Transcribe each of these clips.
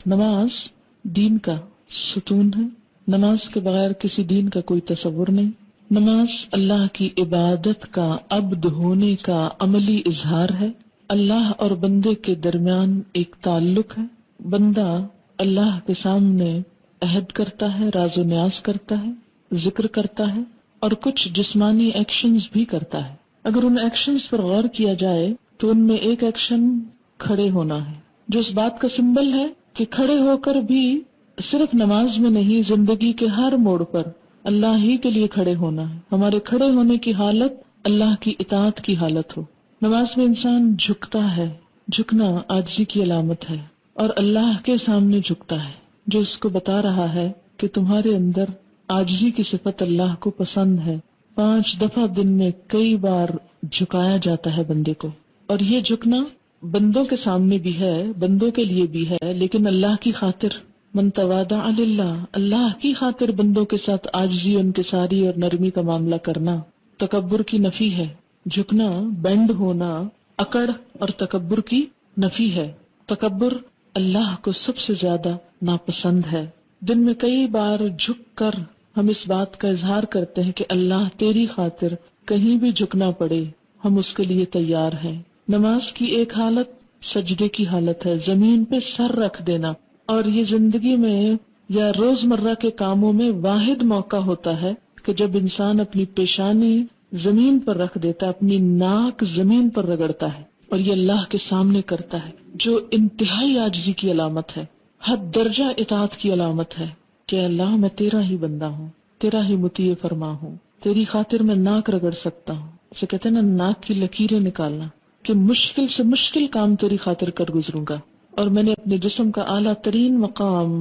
نماز دین کا ستون ہے، نماز کے بغیر کسی دین کا کوئی تصور نہیں۔ نماز اللہ کی عبادت کا عبد ہونے کا عملی اظہار ہے، اللہ اور بندے کے درمیان ایک تعلق ہے، بندہ اللہ کے سامنے عہد کرتا ہے، راز و نیاز کرتا ہے، ذکر کرتا ہے اور کچھ جسمانی ایکشنز بھی کرتا ہے۔ اگر ان ایکشنز پر غور کیا جائے تو ان میں ایک ایکشن کھڑے ہونا ہے، جو اس بات کا سمبل ہے کہ کھڑے ہو کر بھی صرف نماز میں نہیں، زندگی کے ہر موڑ پر اللہ ہی کے لیے کھڑے ہونا ہے۔ ہمارے کھڑے ہونے کی حالت اللہ کی اطاعت کی حالت ہو۔ نماز میں انسان جھکتا ہے، جھکنا عاجزی کی علامت ہے، اور اللہ کے سامنے جھکتا ہے، جو اس کو بتا رہا ہے کہ تمہارے اندر عاجزی کی صفت اللہ کو پسند ہے۔ 5 دفعہ دن میں کئی بار جھکایا جاتا ہے بندے کو، اور یہ جھکنا بندوں کے سامنے بھی ہے، بندوں کے لیے بھی ہے، لیکن اللہ کی خاطر۔ من تواضع للہ، اللہ کی خاطر بندوں کے ساتھ عاجزی، ان کے ساری اور نرمی کا معاملہ کرنا تکبر کی نفی ہے۔ جھکنا، بینڈ ہونا، اکڑ اور تکبر کی نفی ہے۔ تکبر اللہ کو سب سے زیادہ ناپسند ہے۔ دن میں کئی بار جھک کر ہم اس بات کا اظہار کرتے ہیں کہ اللہ تیری خاطر کہیں بھی جھکنا پڑے ہم اس کے لیے تیار ہیں۔ نماز کی ایک حالت سجدے کی حالت ہے، زمین پہ سر رکھ دینا، اور یہ زندگی میں یا روزمرہ کے کاموں میں واحد موقع ہوتا ہے کہ جب انسان اپنی پیشانی زمین پر رکھ دیتا ہے، اپنی ناک زمین پر رگڑتا ہے، اور یہ اللہ کے سامنے کرتا ہے، جو انتہائی عاجزی کی علامت ہے، حد درجہ اطاعت کی علامت ہے کہ اللہ میں تیرا ہی بندہ ہوں، تیرا ہی مطیع فرما ہوں، تیری خاطر میں ناک رگڑ سکتا ہوں۔ اسے کہتے ہیں نا ناک کی لکیریں نکالنا، کہ مشکل سے مشکل کام تیری خاطر کر گزروں گا، اور میں نے اپنے جسم کا اعلیٰ ترین مقام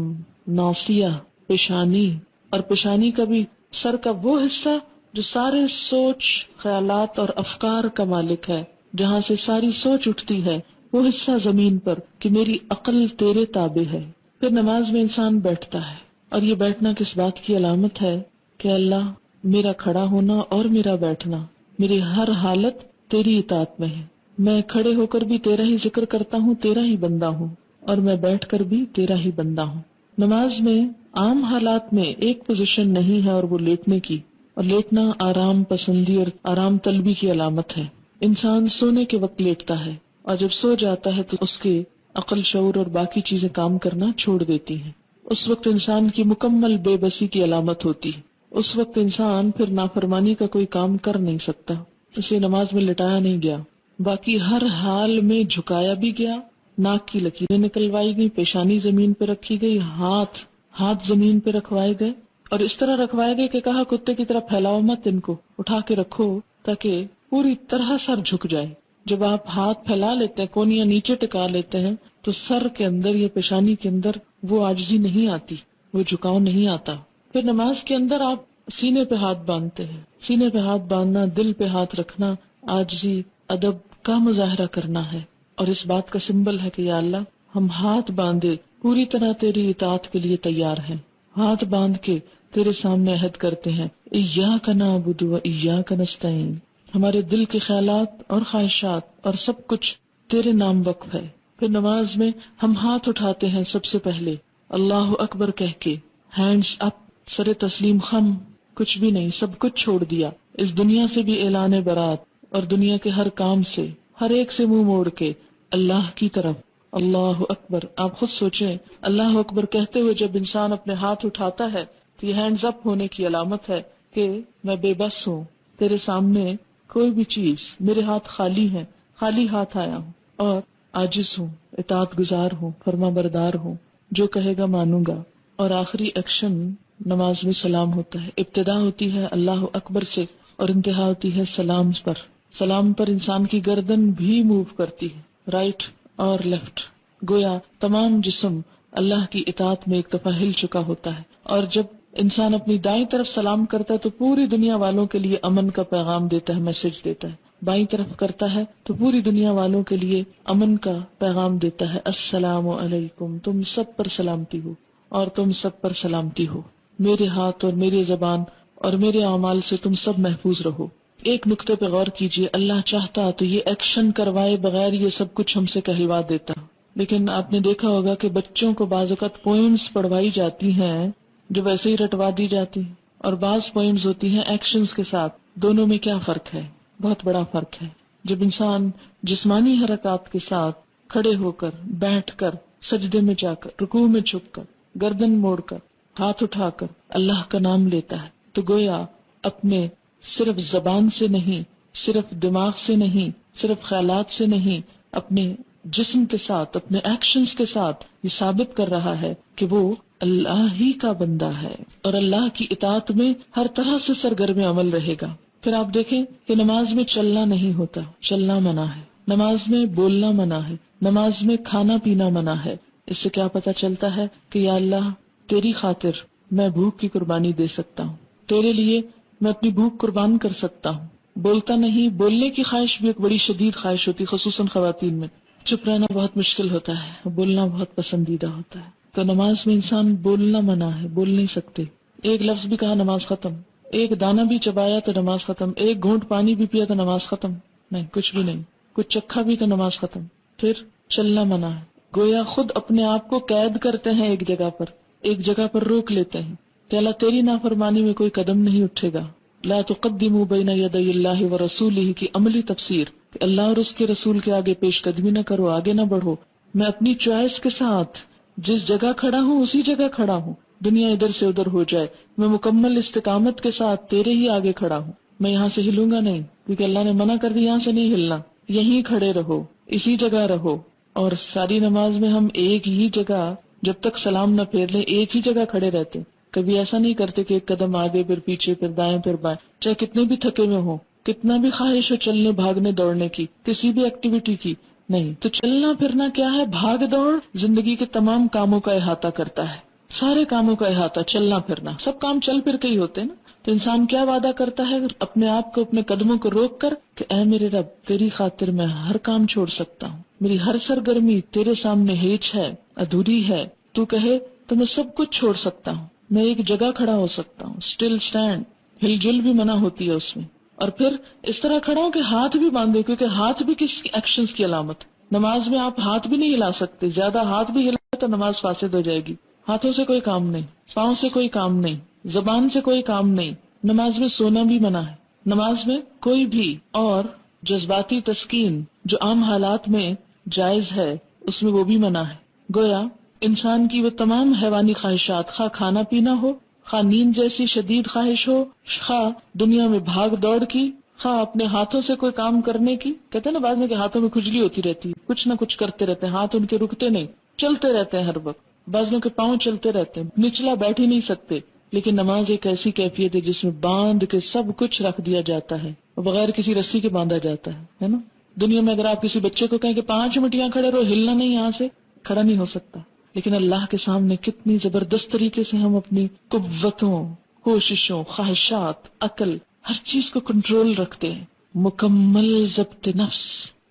ناصیہ، پیشانی، اور پیشانی کا بھی سر کا وہ حصہ جو سارے سوچ، خیالات اور افکار کا مالک ہے، جہاں سے ساری سوچ اٹھتی ہے، وہ حصہ زمین پر، کہ میری عقل تیرے تابع ہے۔ پھر نماز میں انسان بیٹھتا ہے، اور یہ بیٹھنا کس بات کی علامت ہے کہ اللہ میرا کھڑا ہونا اور میرا بیٹھنا، میری ہر حالت تیری اطاعت میں ہے۔ میں کھڑے ہو کر بھی تیرا ہی ذکر کرتا ہوں، تیرا ہی بندہ ہوں، اور میں بیٹھ کر بھی تیرا ہی بندہ ہوں۔ نماز میں عام حالات میں ایک پوزیشن نہیں ہے، اور وہ لیٹنے کی، اور لیٹنا آرام پسندی اور آرام طلبی کی علامت ہے۔ انسان سونے کے وقت لیٹتا ہے، اور جب سو جاتا ہے تو اس کے عقل، شعور اور باقی چیزیں کام کرنا چھوڑ دیتی ہیں۔ اس وقت انسان کی مکمل بے بسی کی علامت ہوتی ہے۔ اس وقت انسان پھر نافرمانی کا کوئی کام کر نہیں سکتا، اسے نماز میں لٹایا نہیں گیا، باقی ہر حال میں جھکایا بھی گیا، ناک کی لکیریں نکلوائی گئی، پیشانی زمین پہ رکھی گئی، ہاتھ زمین پہ رکھوائے گئے، اور اس طرح رکھوائے گئے کہ کہا کتے کی طرح پھیلاؤ مت، ان کو اٹھا کے رکھو تاکہ پوری طرح سر جھک جائے۔ جب آپ ہاتھ پھیلا لیتے ہیں، کونیاں نیچے ٹکا لیتے ہیں، تو سر کے اندر یا پیشانی کے اندر وہ عاجزی نہیں آتی، وہ جھکاؤ نہیں آتا۔ پھر نماز کے اندر آپ سینے پہ ہاتھ باندھتے ہیں۔ سینے پہ ہاتھ باندھنا، دل پہ ہاتھ رکھنا، عاجزی، ادب کا مظاہرہ کرنا ہے، اور اس بات کا سمبل ہے کہ یا اللہ ہم ہاتھ باندھے پوری طرح تیری اطاعت کے لیے تیار ہیں، ہاتھ باندھ کے تیرے سامنے عہد کرتے ہیں، ایاک نعبد و ایاک نستعین۔ ہمارے دل کے خیالات اور خواہشات اور سب کچھ تیرے نام وقف ہے۔ پھر نماز میں ہم ہاتھ اٹھاتے ہیں سب سے پہلے اللہ اکبر کہہ کے، ہینڈز اپ، سر تسلیم خم، کچھ بھی نہیں، سب کچھ چھوڑ دیا، اس دنیا سے بھی اعلان برات، اور دنیا کے ہر کام سے، ہر ایک سے منہ موڑ کے اللہ کی طرف۔ اللہ اکبر، آپ خود سوچیں، اللہ اکبر کہتے ہوئے جب انسان اپنے ہاتھ اٹھاتا ہے تو یہ ہینڈز اپ ہونے کی علامت ہے کہ میں بے بس ہوں، تیرے سامنے کوئی بھی چیز، میرے ہاتھ خالی ہیں، خالی ہاتھ آیا ہوں، اور عاجز ہوں، اطاعت گزار ہوں، فرما بردار ہوں، جو کہے گا مانوں گا۔ اور آخری ایکشن نماز میں سلام ہوتا ہے۔ ابتدا ہوتی ہے اللہ اکبر سے، اور انتہا ہوتی ہے سلام پر۔ سلام پر انسان کی گردن بھی موو کرتی ہے، رائٹ اور لیفٹ، گویا تمام جسم اللہ کی اطاعت میں ایک دفعہ ہل چکا ہوتا ہے۔ اور جب انسان اپنی دائیں طرف سلام کرتا ہے تو پوری دنیا والوں کے لیے امن کا پیغام دیتا ہے، میسج دیتا ہے۔ بائیں طرف کرتا ہے تو پوری دنیا والوں کے لیے امن کا پیغام دیتا ہے، السلام علیکم، تم سب پر سلامتی ہو، اور تم سب پر سلامتی ہو، میرے ہاتھ اور میری زبان اور میرے اعمال سے تم سب محفوظ رہو۔ ایک نقطے پہ غور کیجئے، اللہ چاہتا تو یہ ایکشن کروائے بغیر یہ سب کچھ ہم سے کہلوا دیتا، لیکن آپ نے دیکھا ہوگا کہ بچوں کو بعض اوقات پوئمز پڑھوائی جاتی ہیں جو ویسے ہی رٹوا دی جاتی ہیں، اور بعض پوئمز ہوتی ہیں ایکشنز کے ساتھ. دونوں میں کیا فرق ہے؟ بہت بڑا فرق ہے. جب انسان جسمانی حرکات کے ساتھ کھڑے ہو کر، بیٹھ کر، سجدے میں جا کر، رکوع میں جھک کر، گردن موڑ کر، ہاتھ اٹھا کر اللہ کا نام لیتا ہے، تو گویا اپنے صرف زبان سے نہیں، صرف دماغ سے نہیں، صرف خیالات سے نہیں، اپنے جسم کے ساتھ، اپنے ایکشنز کے ساتھ یہ ثابت کر رہا ہے کہ وہ اللہ ہی کا بندہ ہے اور اللہ کی اطاعت میں ہر طرح سے سرگرم عمل رہے گا. پھر آپ دیکھیں کہ نماز میں چلنا نہیں ہوتا، چلنا منع ہے. نماز میں بولنا منع ہے. نماز میں کھانا پینا منع ہے. اس سے کیا پتہ چلتا ہے کہ یا اللہ تیری خاطر میں بھوک کی قربانی دے سکتا ہوں، تیرے لیے میں اپنی بھوک قربان کر سکتا ہوں. بولتا نہیں، بولنے کی خواہش بھی ایک بڑی شدید خواہش ہوتی، خصوصاً خواتین میں. چپ رہنا بہت مشکل ہوتا ہے، بولنا بہت پسندیدہ ہوتا ہے. تو نماز میں انسان بولنا منع ہے، بول نہیں سکتے. ایک لفظ بھی کہا نماز ختم، ایک دانہ بھی چبایا تو نماز ختم، ایک گھونٹ پانی بھی پیا تو نماز ختم. نہیں، کچھ بھی نہیں. کچھ چکھا بھی تو نماز ختم. پھر چلنا منع ہے. گویا خود اپنے آپ کو قید کرتے ہیں ایک جگہ پر، ایک جگہ پر روک لیتے ہیں کہ اللہ تیری نافرمانی میں کوئی قدم نہیں اٹھے گا. لا تقدموا بین یدی اللہ ورسولہ کی عملی تفسیر کہ اللہ اور اس کے رسول کے آگے پیش قدمی نہ کرو، آگے نہ بڑھو. میں اپنی چوائس کے ساتھ جس جگہ کھڑا ہوں اسی جگہ کھڑا ہوں، دنیا ادھر سے ادھر ہو جائے، میں مکمل استقامت کے ساتھ تیرے ہی آگے کھڑا ہوں. میں یہاں سے ہلوں گا نہیں، کیونکہ اللہ نے منع کر دی یہاں سے نہیں ہلنا، یہیں کھڑے رہو، اسی جگہ رہو. اور ساری نماز میں ہم ایک ہی جگہ جب تک سلام نہ پھیر لیں ایک ہی جگہ کھڑے رہتے. کبھی ایسا نہیں کرتے کہ ایک قدم آگے پھر پیچھے پھر دائیں پھر بائیں، چاہے کتنے بھی تھکے ہوئے ہوں، کتنا بھی خواہش ہو چلنے بھاگنے دوڑنے کی، کسی بھی ایکٹیویٹی کی. نہیں، تو چلنا پھرنا کیا ہے؟ بھاگ دوڑ زندگی کے تمام کاموں کا احاطہ کرتا ہے، سارے کاموں کا احاطہ. چلنا پھرنا سب کام چل پھر کے ہی ہوتے ہیں نا. تو انسان کیا وعدہ کرتا ہے اپنے آپ کو، اپنے قدموں کو روک کر کہ اے میرے رب تیری خاطر میں ہر کام چھوڑ سکتا ہوں، میری ہر سرگرمی تیرے سامنے ہیچ ہے، ادھوری ہے. تو کہے تو میں سب کچھ چھوڑ سکتا ہوں، میں ایک جگہ کھڑا ہو سکتا ہوں، اسٹل اسٹینڈ. ہل جل بھی منع ہوتی ہے اس میں. اور پھر اس طرح کھڑا ہوں کہ ہاتھ بھی باندھے، کیونکہ ہاتھ بھی کس ایکشنز کی علامت. نماز میں آپ ہاتھ بھی نہیں ہلا سکتے، زیادہ ہاتھ بھی ہلا تو نماز فاسد ہو جائے گی. ہاتھوں سے کوئی کام نہیں، پاؤں سے کوئی کام نہیں، زبان سے کوئی کام نہیں. نماز میں سونا بھی منع ہے. نماز میں کوئی بھی اور جذباتی تسکین جو عام حالات میں جائز ہے اس میں وہ بھی منع ہے. گویا انسان کی وہ تمام حیوانی خواہشات، خواہ کھانا پینا ہو، خواہ نیند جیسی شدید خواہش ہو، خواہ دنیا میں بھاگ دوڑ کی، خواہ اپنے ہاتھوں سے کوئی کام کرنے کی. کہتے ہیں نا بعد میں کہ ہاتھوں میں کھجلی ہوتی رہتی ہے، کچھ نہ کچھ کرتے رہتے ہیں، ہاتھ ان کے رکتے نہیں، چلتے رہتے ہیں ہر وقت. بعضوں کے پاؤں چلتے رہتے ہیں، نچلا بیٹھ ہی نہیں سکتے. لیکن نماز ایک ایسی کیفیت ہے جس میں باندھ کے سب کچھ رکھ دیا جاتا ہے، بغیر کسی رسی کے باندھا جاتا ہے نا. دنیا میں اگر آپ کسی بچے کو کہیں کہ 5 منٹ یہاں کھڑے رہو، ہلنا نہیں، یہاں سے کھڑا نہیں ہو سکتا. لیکن اللہ کے سامنے کتنی زبردست طریقے سے ہم اپنی قوتوں، کوششوں، خواہشات، عقل، ہر چیز کو کنٹرول رکھتے ہیں. مکمل ضبط نفس.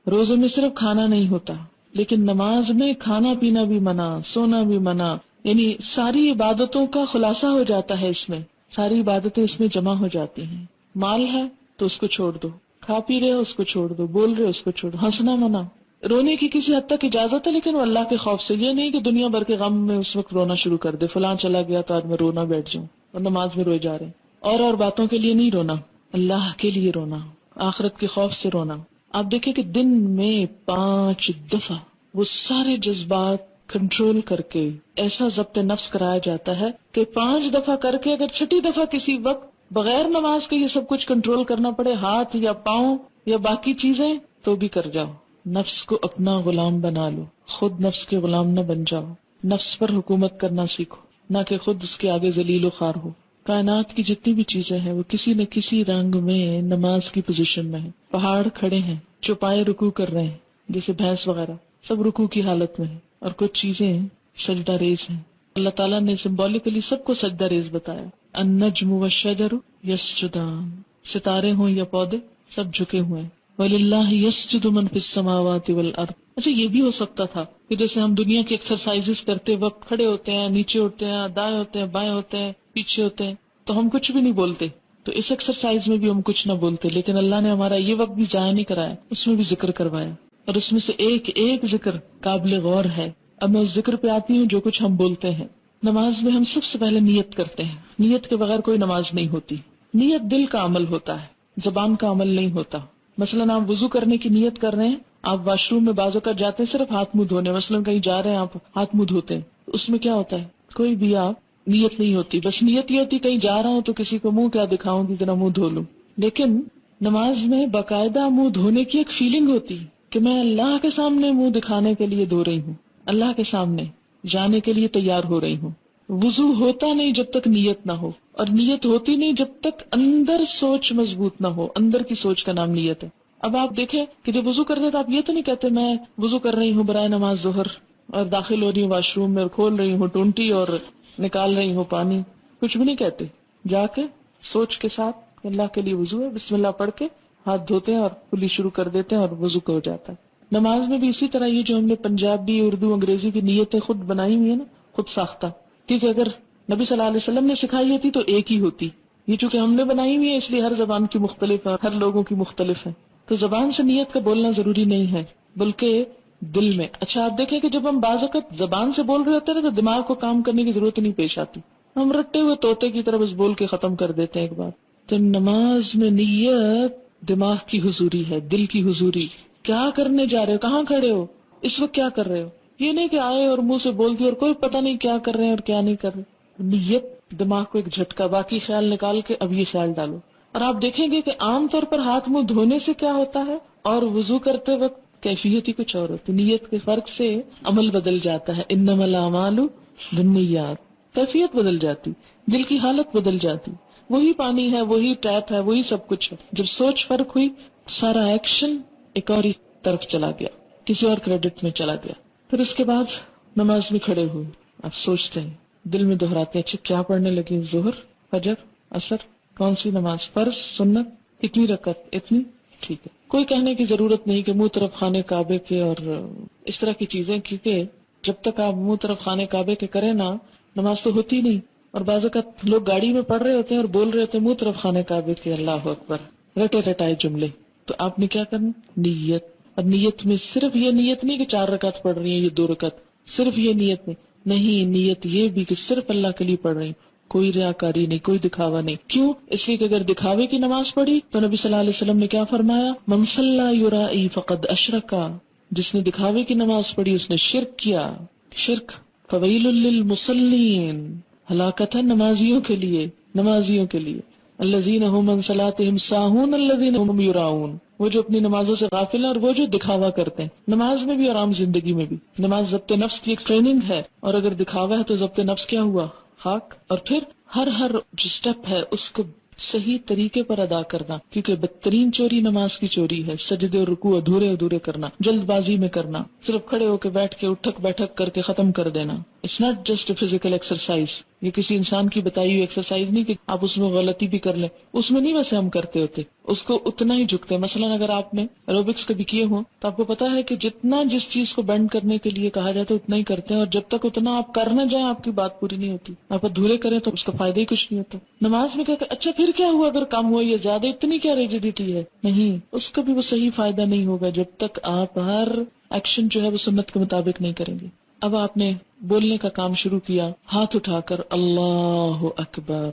روزے میں صرف کھانا نہیں ہوتا، لیکن نماز میں کھانا پینا بھی منع، سونا بھی منع. یعنی ساری عبادتوں کا خلاصہ ہو جاتا ہے اس میں، ساری عبادتیں اس میں جمع ہو جاتی ہیں. مال ہے تو اس کو چھوڑ دو، کھا پی رہے ہو اس کو چھوڑ دو، بول رہے ہو اس کو چھوڑ دو. ہنسنا منع. رونے کی کسی حد تک اجازت ہے لیکن وہ اللہ کے خوف سے. یہ نہیں کہ دنیا بھر کے غم میں اس وقت رونا شروع کر دے، فلاں چلا گیا تو آج میں رونا بیٹھ جاؤں، اور نماز میں روئے جا رہے ہیں. اور باتوں کے لیے نہیں رونا، اللہ کے لیے رونا، آخرت کے خوف سے رونا. آپ دیکھیں کہ دن میں 5 دفعہ وہ سارے جذبات کنٹرول کر کے ایسا ضبط نفس کرایا جاتا ہے کہ 5 دفعہ کر کے اگر 6 دفعہ کسی وقت بغیر نماز کے یہ سب کچھ کنٹرول کرنا پڑے، ہاتھ یا پاؤں یا باقی چیزیں، تو بھی کر جاؤ. نفس کو اپنا غلام بنا لو، خود نفس کے غلام نہ بن جاؤ. نفس پر حکومت کرنا سیکھو، نہ کہ خود اس کے آگے ذلیل و خوار ہو. کائنات کی جتنی بھی چیزیں ہیں وہ کسی نہ کسی رنگ میں نماز کی پوزیشن میں ہیں. پہاڑ کھڑے ہیں، چوپائے رکوع کر رہے ہیں، جیسے بھینس وغیرہ، سب رکوع کی حالت میں ہیں. اور کچھ چیزیں سجدہ ریز ہیں. اللہ تعالیٰ نے سمبولیکلی سب کو سجدہ ریز بتایا. النجم والشجر یسجدان، ستارے ہوں یا پودے سب جھکے ہوئے ہیں. وَلِلَّهِ يَسْجُدُ مَن فِي السَّمَاوَاتِ وَالْأَرْضِ. اچھا یہ بھی ہو سکتا تھا کہ جیسے ہم دنیا کی ایکسرسائزز کرتے وقت کھڑے ہوتے ہیں، نیچے اٹھتے ہیں، دائیں ہوتے ہیں، بائیں ہوتے ہیں، پیچھے ہوتے ہیں، تو ہم کچھ بھی نہیں بولتے. تو اس ایکسرسائز میں بھی ہم کچھ نہ بولتے، لیکن اللہ نے ہمارا یہ وقت بھی ضائع نہیں کرایا، اس میں بھی ذکر کروایا. اور اس میں سے ایک ایک ذکر قابل غور ہے. اب میں اس ذکر پہ آتی ہوں جو کچھ ہم بولتے ہیں. نماز میں ہم سب سے پہلے نیت کرتے ہیں. نیت کے بغیر کوئی نماز نہیں ہوتی. نیت دل کا عمل ہوتا ہے، زبان کا عمل نہیں ہوتا. مثلا آپ وضو کرنے کی نیت کر رہے ہیں، آپ واش روم میں بعض اوقات جاتے ہیں صرف ہاتھ منہ دھونے، مثلا کہیں جا رہے ہیں آپ ہاتھ منہ دھوتے ہیں، اس میں کیا ہوتا ہے؟ کوئی بھی آپ نیت نہیں ہوتی، بس نیت یہ ہوتی کہیں جا رہا ہوں تو کسی کو منہ کیا دکھاؤں کہ ذرا منہ دھو لوں. لیکن نماز میں باقاعدہ منہ دھونے کی ایک فیلنگ ہوتی کہ میں اللہ کے سامنے منہ دکھانے کے لیے دھو رہی ہوں، اللہ کے سامنے جانے کے لیے تیار ہو رہی ہوں. وضو ہوتا نہیں جب تک نیت نہ ہو، اور نیت ہوتی نہیں جب تک اندر سوچ مضبوط نہ ہو. اندر کی سوچ کا نام نیت ہے. اب آپ دیکھیں کہ جب وضو کرتے تو آپ یہ تو نہیں کہتے میں وضو کر رہی ہوں برائے نماز ظہر، اور داخل ہو رہی ہوں واش روم میں اور کھول رہی ہوں ٹونٹی اور نکال رہی ہوں پانی، کچھ بھی نہیں کہتے. جا کے سوچ کے ساتھ کہ اللہ کے لیے وضو ہے، بسم اللہ پڑھ کے ہاتھ دھوتے ہیں اور کلی شروع کر دیتے ہیں اور وضو ہو جاتا ہے. نماز میں بھی اسی طرح یہ جو ہم نے پنجابی، اردو، انگریزی کی نیتیں خود بنائی ہوئی ہیں نا، خود ساختہ، کیونکہ اگر نبی صلی اللہ علیہ وسلم نے سکھائی ہوتی تو ایک ہی ہوتی. یہ چونکہ ہم نے بنائی ہوئی ہے اس لیے ہر زبان کی مختلف ہے، ہر لوگوں کی مختلف ہے. تو زبان سے نیت کا بولنا ضروری نہیں ہے بلکہ دل میں. اچھا آپ دیکھیں کہ جب ہم بعض اوقات زبان سے بول رہے ہوتے ہیں نا تو دماغ کو کام کرنے کی ضرورت نہیں پیش آتی، ہم رٹے ہوئے طوطے کی طرح بس بول کے ختم کر دیتے ہیں ایک بار. تو نماز میں نیت دماغ کی حضوری ہے، دل کی حضوری. کیا کرنے جا رہے ہو، کہاں کھڑے ہو، اس وقت کیا کر رہے ہو. یہ نہیں کہ آئے اور منہ سے بول دی اور کوئی پتہ نہیں کیا کر رہے ہیں اور کیا نہیں کر رہے. نیت دماغ کو ایک جھٹکا، باقی خیال نکال کے اب یہ خیال ڈالو. اور آپ دیکھیں گے کہ عام طور پر ہاتھ منہ دھونے سے کیا ہوتا ہے اور وضو کرتے وقت کیفیت ہی کچھ اور ہوتی. نیت کے فرق سے عمل بدل جاتا ہے. انما الاعمال بالنیات، کیفیت بدل جاتی، دل کی حالت بدل جاتی. وہی پانی ہے، وہی ٹیپ ہے، وہی سب کچھ ہے. جب سوچ فرق ہوئی سارا ایکشن ایک اور ہی طرف چلا گیا، کسی اور کریڈٹ میں چلا گیا. پھر اس کے بعد نماز میں کھڑے ہوئے آپ سوچتے ہیں، دل میں دہراتے ہیں اچھا کیا پڑھنے لگے، ظہر، فجر، عصر، کون سی نماز، فرض، سنت، کتنی رکعت، اتنی، ٹھیک ہے. کوئی کہنے کی ضرورت نہیں کہ منہ طرف خانے کعبے کے اور اس طرح کی چیزیں، کیونکہ جب تک آپ منہ طرف خانے کعبے کے کریں نا نماز تو ہوتی نہیں. اور بعض اوقات لوگ گاڑی میں پڑھ رہے ہوتے ہیں اور بول رہے ہوتے ہیں منہ طرف خانے کعبے کے، اللہ اکبر، رٹے رٹائے جملے. تو آپ نے کیا کرنا، نیت. اور نیت میں صرف یہ نیت نہیں کہ 4 رکعت پڑھ رہی ہیں، یہ 2 رکعت، صرف یہ نیت نہیں، نیت یہ بھی کہ صرف اللہ کے لیے پڑھ رہی ہیں، کوئی ریاکاری نہیں، کوئی دکھاوا نہیں. کیوں؟ اس لیے کہ اگر دکھاوے کی نماز پڑھی تو نبی صلی اللہ علیہ وسلم نے کیا فرمایا، من صلی یرائی فقد اشرکا، جس نے دکھاوے کی نماز پڑھی اس نے شرک کیا. شرک. فویل للمصلین، ہلاکت ہے نمازیوں کے لیے، نمازیوں کے لیے. الذین هم عن صلاتهم ساہون الذین هم یراؤون، وہ جو اپنی نمازوں سے غافل ہیں اور وہ جو دکھاوا کرتے ہیں. نماز میں بھی اور عام زندگی میں بھی. نماز ضبط نفس کی ایک ٹریننگ ہے، اور اگر دکھاوا ہے تو ضبط نفس کیا ہوا، خاک. اور پھر ہر جو سٹیپ ہے اس کو صحیح طریقے پر ادا کرنا، کیونکہ بدترین چوری نماز کی چوری ہے، سجدے اور رکوع ادھورے ادھورے کرنا، جلد بازی میں کرنا، صرف کھڑے ہو کے بیٹھ کے اٹھک بیٹھک کر کے ختم کر دینا. It's not just a physical exercise, یہ کسی انسان کی بتائی ہوئی ایکسرسائز نہیں کہ آپ اس میں غلطی بھی کر لیں، اس میں نہیں ویسے ہم کرتے ہوتے، اس کو اتنا ہی جھکتے ہیں. مثلا اگر آپ نے ایروبکس کبھی کیے ہوں تو آپ کو پتا ہے کہ جتنا جس چیز کو بینڈ کرنے کے لیے کہا جاتا ہے اتنا ہی کرتے ہیں، اور جب تک اتنا آپ کر نہ جائیں آپ کی بات پوری نہیں ہوتی. آپ ادھورے کریں تو اس کا فائدہ ہی کچھ نہیں ہوتا. نماز میں کہتے اچھا پھر کیا ہوا اگر کم ہوا یا زیادہ، اتنی کیا ریجیڈیٹی ہے، نہیں، اس کا بھی وہ صحیح فائدہ نہیں ہوگا جب تک آپ ہر ایکشن جو ہے وہ سنت کے مطابق نہیں کریں گے. اب آپ نے بولنے کا کام شروع کیا، ہاتھ اٹھا کر اللہ اکبر،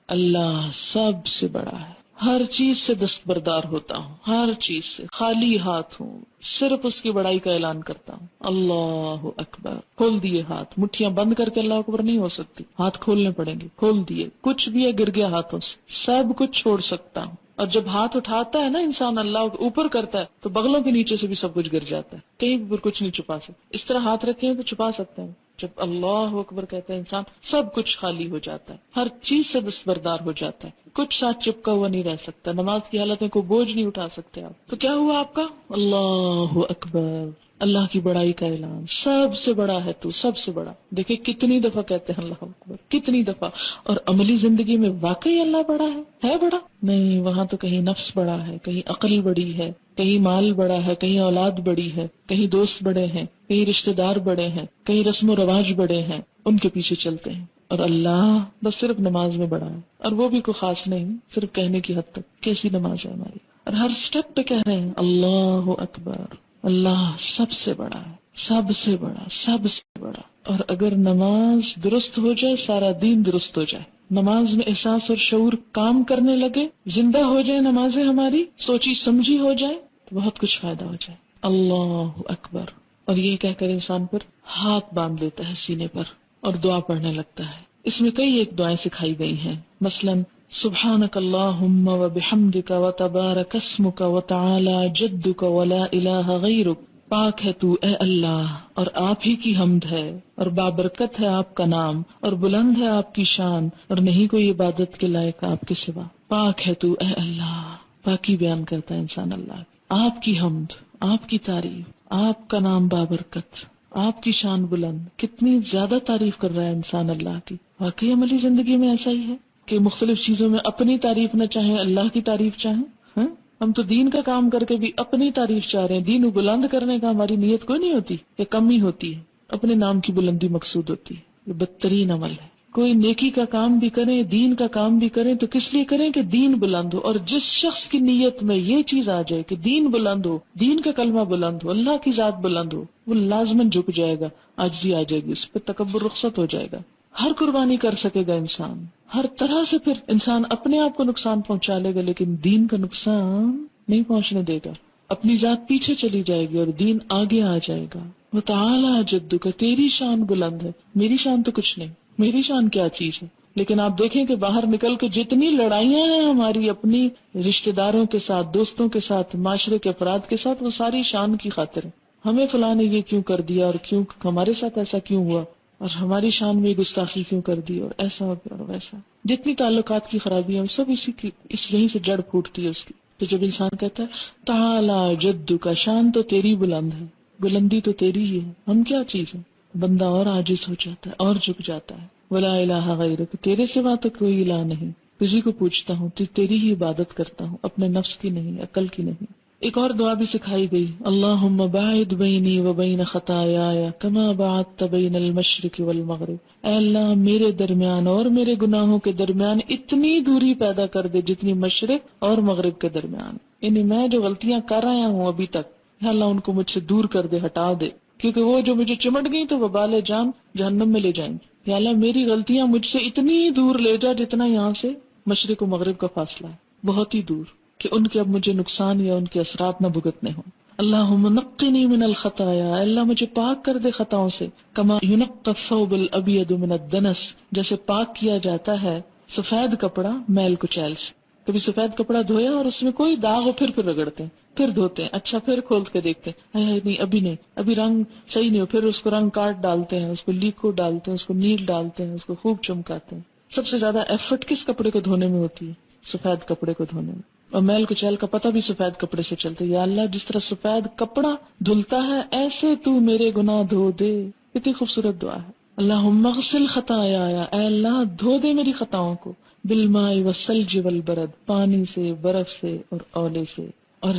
اللہ سب سے بڑا ہے، ہر چیز سے دستبردار ہوتا ہوں، ہر چیز سے خالی ہاتھ ہوں، صرف اس کی بڑائی کا اعلان کرتا ہوں. اللہ اکبر، کھول دیے ہاتھ، مٹھیاں بند کر کے اللہ اکبر نہیں ہو سکتی، ہاتھ کھولنے پڑیں گے. کھول دیے، کچھ بھی ہے گر گیا ہاتھوں سے، سب کچھ چھوڑ سکتا ہوں. اور جب ہاتھ اٹھاتا ہے نا انسان اللہ اوپر کرتا ہے تو بغلوں کے نیچے سے بھی سب کچھ گر جاتا ہے، کہیں بھی کچھ نہیں چھپا سکتا. اس طرح ہاتھ رکھے ہیں تو چھپا سکتے ہیں. جب اللہ اکبر کہتا ہے انسان سب کچھ خالی ہو جاتا ہے، ہر چیز سے دستبردار ہو جاتا ہے، کچھ ساتھ چپکا ہوا نہیں رہ سکتا. نماز کی حالت میں کوئی بوجھ نہیں اٹھا سکتے آپ. تو کیا ہوا آپ کا، اللہ اکبر، اللہ کی بڑائی کا اعلان، سب سے بڑا ہے تو، سب سے بڑا. دیکھیں کتنی دفعہ کہتے ہیں اللہ اکبر، کتنی دفعہ. اور عملی زندگی میں واقعی اللہ بڑا ہے بڑا نہیں. وہاں تو کہیں نفس بڑا ہے، کہیں عقل بڑی ہے، کہیں مال بڑا ہے، کہیں اولاد بڑی ہے، کہیں دوست بڑے ہیں، کہیں رشتہ دار بڑے ہیں، کہیں رسم و رواج بڑے ہیں، ان کے پیچھے چلتے ہیں. اور اللہ بس صرف نماز میں بڑا ہے، اور وہ بھی کوئی خاص نہیں، صرف کہنے کی حد تک. کیسی نماز ہے ہماری، اور ہر سٹیپ پہ کہہ رہے ہیں اللہ اکبر، اللہ سب سے بڑا ہے، سب سے بڑا، سب سے بڑا. اور اگر نماز درست ہو جائے سارا دین درست ہو جائے. نماز میں احساس اور شعور کام کرنے لگے، زندہ ہو جائے نمازیں ہماری، سوچی سمجھی ہو جائے تو بہت کچھ فائدہ ہو جائے. اللہ اکبر. اور یہ کہہ کر انسان پر ہاتھ باندھ دیتا ہے سینے پر اور دعا پڑھنے لگتا ہے. اس میں کئی ایک دعائیں سکھائی گئی ہیں، مثلاً سبحانک اللہم و بحمدک و تبارک اسمک و تعالی جدک و لا الہ غیرک. پاک ہے تو اے اللہ، اور آپ ہی کی حمد ہے، اور بابرکت ہے آپ کا نام، اور بلند ہے آپ کی شان، اور نہیں کوئی عبادت کے لائق آپ کے سوا. پاک ہے تو اے اللہ. پاکی بیان کرتا ہے انسان اللہ کی. آپ کی حمد، آپ کی تعریف، آپ کا نام بابرکت، آپ کی شان بلند. کتنی زیادہ تعریف کر رہا ہے انسان اللہ کی. واقعی عملی زندگی میں ایسا ہی ہے کہ مختلف چیزوں میں اپنی تعریف نہ چاہیں، اللہ کی تعریف چاہیں. ہاں، ہم تو دین کا کام کر کے بھی اپنی تعریف چاہ رہے ہیں. دین کو بلند کرنے کا ہماری نیت کوئی نہیں ہوتی، یہ کم ہی ہوتی ہے. اپنے نام کی بلندی مقصود ہوتی ہے. یہ بدترین عمل ہے. کوئی نیکی کا کام بھی کریں، دین کا کام بھی کریں تو کس لیے کریں کہ دین بلند ہو. اور جس شخص کی نیت میں یہ چیز آ جائے کہ دین بلند ہو، دین کا کلمہ بلند ہو، اللہ کی ذات بلند ہو، وہ لازماً جھک جائے گا، عاجزی آ جائے گی، اس پہ تکبر رخصت ہو جائے گا. ہر قربانی کر سکے گا انسان، ہر طرح سے پھر انسان اپنے آپ کو نقصان پہنچا لے گا لیکن دین کا نقصان نہیں پہنچنے دے گا. اپنی ذات پیچھے چلی جائے گی اور دین آگے آ جائے گا. وتعالی جدک، تیری شان بلند ہے، میری شان تو کچھ نہیں. میری شان کیا چیز ہے؟ لیکن آپ دیکھیں کہ باہر نکل کے جتنی لڑائیاں ہیں ہماری اپنی رشتہ داروں کے ساتھ، دوستوں کے ساتھ، معاشرے کے افراد کے ساتھ، وہ ساری شان کی خاطر ہے. ہمیں فلاں نے یہ کیوں کر دیا، اور کیوں ہمارے ساتھ ایسا کیوں ہوا، اور ہماری شان میں گستاخی کیوں کر دی، اور ایسا ہو گیا اور ویسا. جتنی تعلقات کی خرابی ہیں سب یہیں سے جڑ پھوٹتی ہے اس کی. تو جب انسان کہتا ہے تعالی جدک کا، شان تو تیری بلند ہے، بلندی تو تیری ہی ہے، ہم کیا چیز ہے. بندہ اور عاجز ہو جاتا ہے اور جھک جاتا ہے. ولا الہ غیرک، تیرے سوا تو کوئی الہ نہیں، تجھی کو پوچھتا ہوں، تیری ہی عبادت کرتا ہوں، اپنے نفس کی نہیں، عقل کی نہیں. ایک اور دعا بھی سکھائی گئی، اللہم باعد بینی و بین خطایایا کما باعدت بین المشرق والمغرب. اے اللہ میرے درمیان اور میرے گناہوں کے درمیان اتنی دوری پیدا کر دے جتنی مشرق اور مغرب کے درمیان. یعنی میں جو غلطیاں کر رہا ہوں ابھی تک، یا اللہ ان کو مجھ سے دور کر دے، ہٹا دے، کیونکہ وہ جو مجھے چمٹ گئی تو وبال جان جہنم میں لے جائیں گی. یا اللہ میری غلطیاں مجھ سے اتنی دور لے جا جتنا یہاں سے مشرق و مغرب کا فاصلہ ہے، بہت ہی دور، کہ ان کے اب مجھے نقصان یا ان کے اثرات نہ بھگتنے ہوں. اللہم نقنی من الخطایا، اللہ مجھے پاک کر دے خطاؤں سے. کما ینقی الثوب الابیض من الدنس، جیسے پاک کیا جاتا ہے سفید کپڑا میل کچیل سے. کبھی سفید کپڑا دھویا اور اس میں کوئی داغ ہو، پھر رگڑتے ہیں، پھر دھوتے ہیں، اچھا پھر کھول کے دیکھتے ہیں، نہیں ابھی نہیں، ابھی رنگ صحیح نہیں ہو، پھر اس کو رنگ کاٹ ڈالتے ہیں، اس کو لیکوڈ ڈالتے ہیں، اس کو نیل ڈالتے ہیں، اس کو خوب چمکاتے ہیں. سب سے زیادہ ایفرٹ کس کپڑے کو دھونے میں ہوتی ہے؟ سفید کپڑے کو دھونے میں. اور میل کچیل کا پتہ بھی سفید کپڑے سے چلتا ہے. یا اللہ جس طرح سفید کپڑا دھلتا ہے ایسے تو میرے گناہ دھو دے. کتنی خوبصورت دعا ہے. اللہم اغسل خطایا، اے اللہ دھو دے میری خطاؤں کو، بالماء والثلج والبرد، پانی سے، برف سے اور اولے سے. اور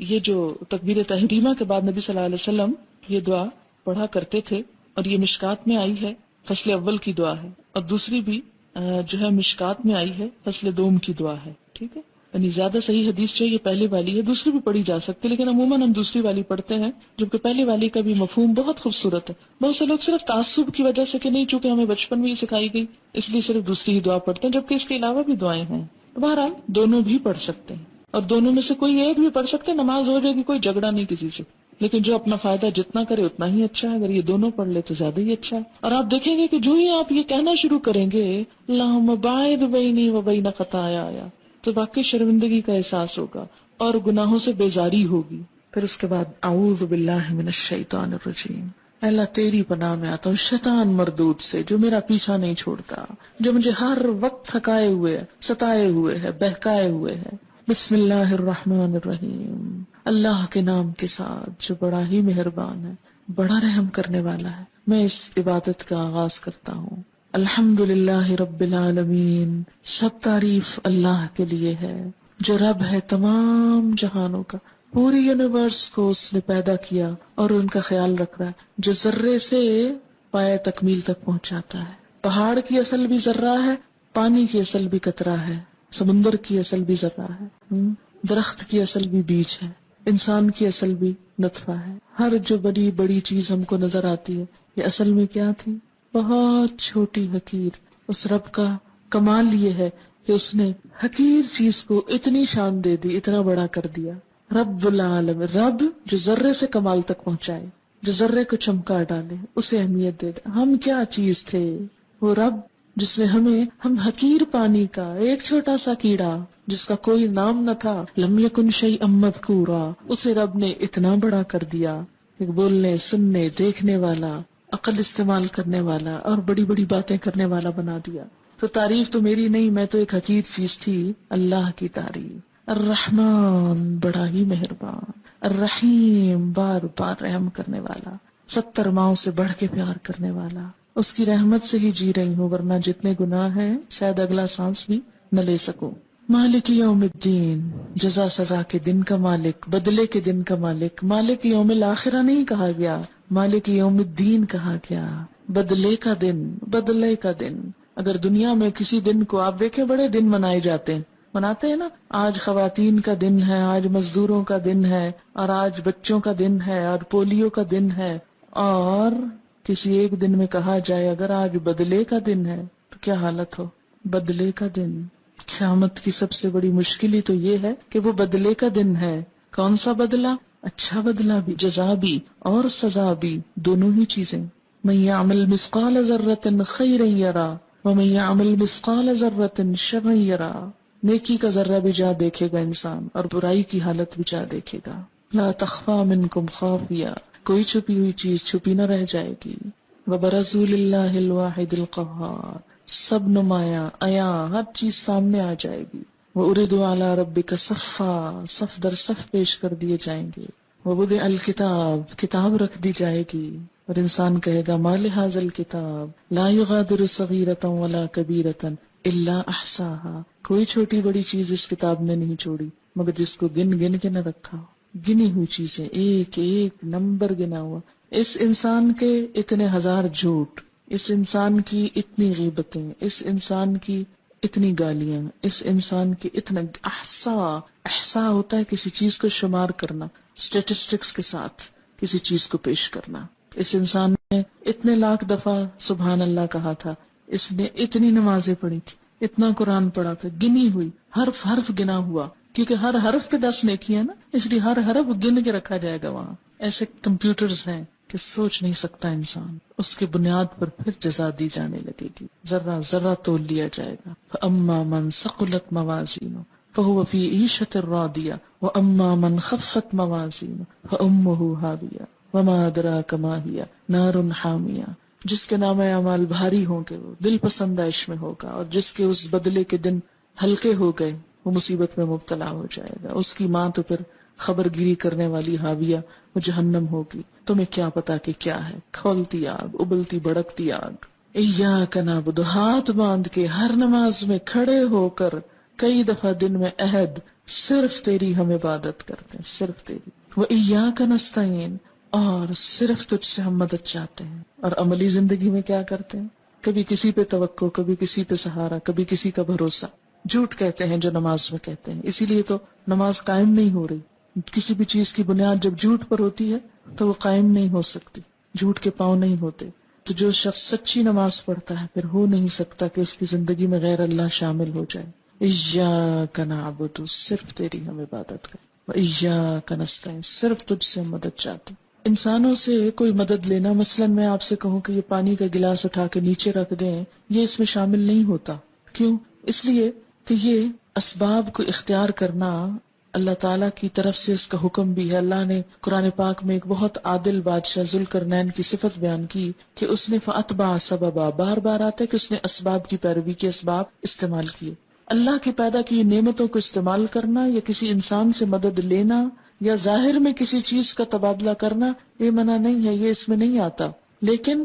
یہ جو تکبیر تحریمہ کے بعد نبی صلی اللہ علیہ وسلم یہ دعا پڑھا کرتے تھے، اور یہ مشکات میں آئی ہے، فصل اول کی دعا ہے، اور دوسری بھی جو ہے مشکات میں آئی ہے، فصل دوم کی دعا ہے. ٹھیک ہے، یعنی زیادہ صحیح حدیث جو یہ پہلی والی ہے، دوسری بھی پڑھی جا سکتی، لیکن عموماً ہم دوسری والی پڑھتے ہیں، جبکہ پہلی والی کا بھی مفہوم بہت خوبصورت ہے. بہت سے لوگ صرف تعصب کی وجہ سے کہ نہیں چونکہ ہمیں بچپن میں ہی سکھائی گئی اس لیے صرف دوسری ہی دعا پڑھتے ہیں، جبکہ اس کے علاوہ بھی دعائیں ہیں. بہرحال دونوں بھی پڑھ سکتے ہیں، اور دونوں میں سے کوئی ایک بھی پڑھ سکتے ہیں، نماز ہو جائے گی، کوئی جھگڑا نہیں کسی سے. لیکن جو اپنا فائدہ جتنا کرے اتنا ہی اچھا ہے، اگر یہ دونوں پڑھ لے تو زیادہ ہی اچھا ہے. اور آپ دیکھیں گے کہ جو ہی آپ یہ کہنا شروع کریں گے اللہم باعد بینی و بین خطایا، تو واقعی شرمندگی کا احساس ہوگا اور گناہوں سے بیزاری ہوگی. پھر اس کے بعد اعوذ باللہ من الشیطان الرجیم، اللہ تیری پناہ میں آتا ہوں شیطان مردود سے، جو میرا پیچھا نہیں چھوڑتا، جو مجھے ہر وقت تھکائے ہوئے، ستائے ہوئے ہے، بہکائے ہوئے ہے. بسم اللہ الرحمن الرحیم، اللہ کے نام کے ساتھ جو بڑا ہی مہربان ہے، بڑا رحم کرنے والا ہے. میں اس عبادت کا آغاز کرتا ہوں. الحمدللہ رب العالمین، سب تعریف اللہ کے لیے ہے جو رب ہے تمام جہانوں کا. پوری یونیورس کو اس نے پیدا کیا اور ان کا خیال رکھ رہا ہے، جو ذرے سے پائے تکمیل تک پہنچاتا ہے. پہاڑ کی اصل بھی ذرہ ہے، پانی کی اصل بھی قطرہ ہے، سمندر کی اصل بھی ذرہ ہے، درخت کی اصل بھی بیج ہے. انسان کی اصل بھی نطفہ ہے. ہر جو بڑی بڑی چیز ہم کو نظر آتی ہے یہ اصل میں کیا تھی؟ بہت چھوٹی حقیر. اس رب کا کمال یہ ہے کہ اس نے حقیر چیز کو اتنی شان دے دی، اتنا بڑا کر دیا. رب العالم، رب جو ذرے سے کمال تک پہنچائے، جو ذرے کو چمکا ڈالے، اسے اہمیت دے دے. ہم کیا چیز تھے؟ وہ رب جس نے ہم حقیر پانی کا ایک چھوٹا سا کیڑا جس کا کوئی نام نہ تھا، لم یکن شیئا مذکورا، اسے رب نے اتنا بڑا کر دیا، ایک بولنے، سننے، دیکھنے والا، عقل استعمال کرنے والا اور بڑی بڑی باتیں کرنے والا بنا دیا. تو تعریف تو میری نہیں، میں تو ایک حقیر چیز تھی. اللہ کی تعریف. الرحمن، بڑا ہی مہربان. الرحیم، بار بار رحم کرنے والا، 70 ماؤں سے بڑھ کے پیار کرنے والا. اس کی رحمت سے ہی جی رہی ہوں، ورنہ جتنے گناہ ہیں شاید اگلا سانس بھی نہ لے سکوں. مالک یوم الدین، جزا سزا کے دن کا مالک، بدلے کے دن کا مالک. مالک یوم الاخرہ نہیں کہا گیا، مالک یوم الدین کہا گیا. بدلے کا دن، بدلے کا دن. اگر دنیا میں کسی دن کو آپ دیکھیں، بڑے دن منائے جاتے ہیں، مناتے ہیں نا. آج خواتین کا دن ہے، آج مزدوروں کا دن ہے، اور آج بچوں کا دن ہے، اور پولیو کا دن ہے. اور کسی ایک دن میں کہا جائے اگر آج بدلے کا دن ہے تو کیا حالت ہو. بدلے کا دن. قیامت کی سب سے بڑی مشکل ہی تو یہ ہے کہ وہ بدلے کا دن ہے. کون سا بدلہ؟ اچھا بدلہ بھی، جزا بھی اور سزا بھی، دونوں ہی چیزیں. من یعمل مثقال ذرۃ خیرا یرا ومن یعمل مثقال ذرۃ شرا یرا. نیکی کا ذرہ بھی جا دیکھے گا انسان، اور برائی کی حالت بھی جا دیکھے گا. لا تخفى منکم خافیہ، کوئی چھپی ہوئی چیز چھپی نہ رہ جائے گی. وبرزوا للہ الواحد القہار، سب نمایاں عیاں ہر چیز سامنے آ جائے گی. وَأُرِدُوا عَلَىٰ رَبِّكَ صَفًّا، صف در صف پیش کر دیے جائیں گے. وَوُضِعَ الْكِتَابُ، کتاب رکھ دی جائے گی، اور انسان کہے گا مَا لِهَٰذَا الْكِتَابِ لَا يُغَادِرُ صَغِيرَةً وَلَا كَبِيرَةً إِلَّا أَحْصَاهَا. کوئی چھوٹی بڑی چیز اس کتاب نے نہیں چھوڑی مگر جس کو گن گن کے نہ رکھا. گنی ہوئی چیزیں، ایک ایک نمبر گنا ہوا. اس انسان کے اتنے ہزار جھوٹ، اس انسان کی اتنی غیبتیں، اس انسان کی اتنی گالیاں، اس انسان کی اتنا احصا ہوتا ہے کسی چیز کو شمار کرنا، اسٹیٹسٹکس کے ساتھ کسی چیز کو پیش کرنا. اس انسان نے اتنے لاکھ دفعہ سبحان اللہ کہا تھا، اس نے اتنی نمازیں پڑھی تھی، اتنا قرآن پڑھا تھا، گنی ہوئی، حرف حرف گنا ہوا، کیونکہ ہر حرف پہ 10 نیکی ہے نا، اس لیے ہر حرف گن کے رکھا جائے گا وہاں. ایسے کمپیوٹرز ہیں کہ سوچ نہیں سکتا انسان. اس کی بنیاد پر پھر جزا دی جانے لگے گی، ذرہ ذرہ تول لیا جائے گا. فَأَمَّا مَنْ ثَقُلَتْ مَوَازِينُهُ فَهُوَ فِي عِيشَةٍ رَاضِيَةٍ وَأَمَّا مَنْ خَفَّتْ مَوَازِينُهُ فَأُمُّهُ هَاوِيَةٌ وَمَا أَدْرَاكَ مَا هِيَ نَارٌ حَامِيَةٌ. جس کے نام اعمال بھاری ہوں گے وہ دل پسندائش میں ہوگا، اور جس کے اس بدلے کے دن ہلکے ہو گئے وہ مصیبت میں مبتلا ہو جائے گا. اس کی ماں تو پھر خبر گیری کرنے والی حاویہ، وہ جہنم ہوگی. تمہیں کیا پتا کہ کیا ہے، کھولتی آگ، ابلتی بھڑکتی آگ. ایاک نعبد، ہاتھ باندھ کے ہر نماز میں کھڑے ہو کر کئی دفعہ دن میں عہد، صرف تیری ہم عبادت کرتے ہیں، صرف تیری. وایاک نستعین، اور صرف تجھ سے ہم مدد چاہتے ہیں. اور عملی زندگی میں کیا کرتے ہیں؟ کبھی کسی پہ توقع، کبھی کسی پہ سہارا، کبھی کسی کا بھروسہ. جھوٹ کہتے ہیں جو نماز میں کہتے ہیں، اسی لیے تو نماز قائم نہیں ہو رہی. کسی بھی چیز کی بنیاد جب جھوٹ پر ہوتی ہے تو وہ قائم نہیں ہو سکتی، جھوٹ کے پاؤں نہیں ہوتے. تو جو شخص سچی نماز پڑھتا ہے پھر ہو نہیں سکتا کہ اس کی زندگی میں غیر اللہ شامل ہو جائے. ایاک نعبد، صرف تیری ہم عبادت کریں. وایاک نستعین، صرف تجھ سے مدد چاہتے. انسانوں سے کوئی مدد لینا، مثلا میں آپ سے کہوں کہ یہ پانی کا گلاس اٹھا کے نیچے رکھ دیں، یہ اس میں شامل نہیں ہوتا. کیوں؟ اس لیے کہ یہ اسباب کو اختیار کرنا اللہ تعالیٰ کی طرف سے اس کا حکم بھی ہے. اللہ نے قرآن پاک میں ایک بہت عادل بادشاہ ذوالقرنین کی صفت بیان کی کہ اس نے فَأَتْبَعَ سَبَبًا، بار بار آتا ہے کہ اس نے اسباب کی پیروی کے، اسباب استعمال کیے. اللہ کی پیدا کی نعمتوں کو استعمال کرنا یا کسی انسان سے مدد لینا یا ظاہر میں کسی چیز کا تبادلہ کرنا یہ منع نہیں ہے، یہ اس میں نہیں آتا. لیکن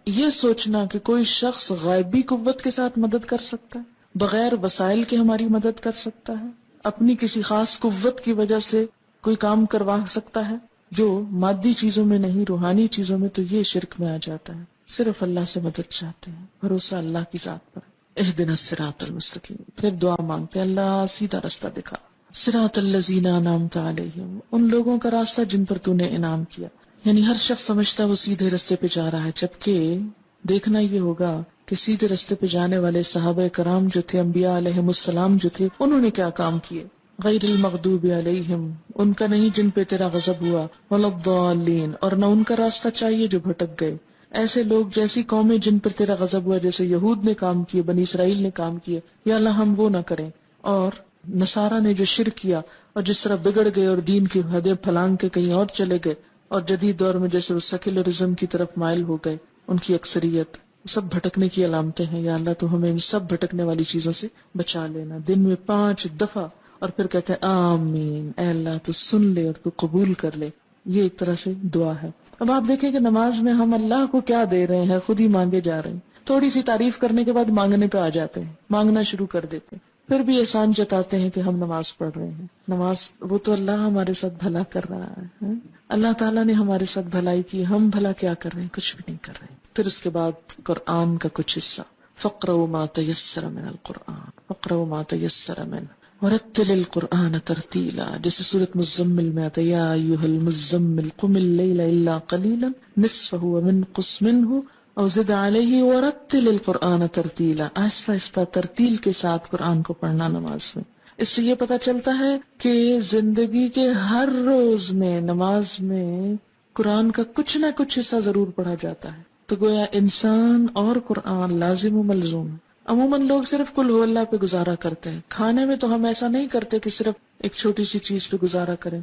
یہ سوچنا کہ کوئی شخص غیبی قوت کے ساتھ مدد کر سکتا ہے، بغیر وسائل کے ہماری مدد کر سکتا ہے، اپنی کسی خاص قوت کی وجہ سے کوئی کام کروا سکتا ہے جو مادی چیزوں میں نہیں، روحانی چیزوں میں، تو یہ شرک میں آ جاتا ہے. صرف اللہ سے مدد چاہتے ہیں، بھروسہ اللہ کی ذات پر. اہدنا الصراط المستقیم. پھر دعا مانگتے ہیں اللہ سیدھا رستہ دکھا، صراط الذین انعمت علیہم، ان لوگوں کا راستہ جن پر تو نے انعام کیا. یعنی ہر شخص سمجھتا ہے وہ سیدھے رستے پہ جا رہا ہے، جبکہ دیکھنا یہ ہوگا کہ سیدھے رستے پہ جانے والے صحابہ کرام جو تھے، انبیاء علیہم السلام جو تھے، انہوں نے کیا کام کیے. غیر المغضوب علیہم، ان کا نہیں جن پہ تیرا غضب ہوا، ولا الضالین، اور نہ ان کا راستہ چاہیے جو بھٹک گئے. ایسے لوگ جیسی قومیں جن پر تیرا غضب ہوا، جیسے یہود نے کام کیے، بنی اسرائیل نے کام کیے، یا اللہ ہم وہ نہ کریں. اور نصارہ نے جو شرک کیا اور جس طرح بگڑ گئے اور دین کی حدیں پھلانگ کے کہیں اور چلے گئے، اور جدید دور میں جیسے وہ سیکولرزم کی طرف مائل ہو گئے ان کی اکثریت، سب بھٹکنے کی علامتیں ہیں. یا اللہ تو ہمیں ان سب بھٹکنے والی چیزوں سے بچا لینا. دن میں 5 دفعہ، اور پھر کہتے ہیں آمین، اے اللہ تو سن لے اور تو قبول کر لے. یہ ایک طرح سے دعا ہے. اب آپ دیکھیں کہ نماز میں ہم اللہ کو کیا دے رہے ہیں، خود ہی مانگے جا رہے ہیں. تھوڑی سی تعریف کرنے کے بعد مانگنے پہ آ جاتے ہیں، مانگنا شروع کر دیتے ہیں، پھر بھی احسان جتاتے ہیں کہ ہم نماز پڑھ رہے ہیں. نماز، وہ تو اللہ ہمارے ساتھ بھلا کر رہا ہے. اللہ تعالیٰ نے ہمارے ساتھ بھلائی کی، ہم بھلا کیا کر رہے ہیں؟ کچھ بھی نہیں کر رہے ہیں. پھر اس کے بعد قرآن کا کچھ حصہ، فَاقْرَؤْا مَا تَيَسَّرَ مِنَ الْقُرْآنِ فَاقْرَؤْا مَا تَيَسَّرَ مِنْهُ وَرَتِّلِ الْقُرْآنَ تَرْتِيلًا. جیسے سورۃ مزمل میں آتا ہے، یا ایھا المزمل قم اللیل الا قلیلا نصفہ وانقص منہ او زد علیہ ورتل القرآن ترتیلا. آہستہ آہستہ ترتیل کے ساتھ قرآن کو پڑھنا نماز میں. اس سے یہ پتا چلتا ہے کہ زندگی کے ہر روز میں نماز میں قرآن کا کچھ نہ کچھ حصہ ضرور پڑھا جاتا ہے. تو گویا انسان اور قرآن لازم و ملزوم ہے. عموماً لوگ صرف قل ہو اللہ پہ گزارا کرتے ہیں. کھانے میں تو ہم ایسا نہیں کرتے کہ صرف ایک چھوٹی سی چیز پہ گزارا کریں،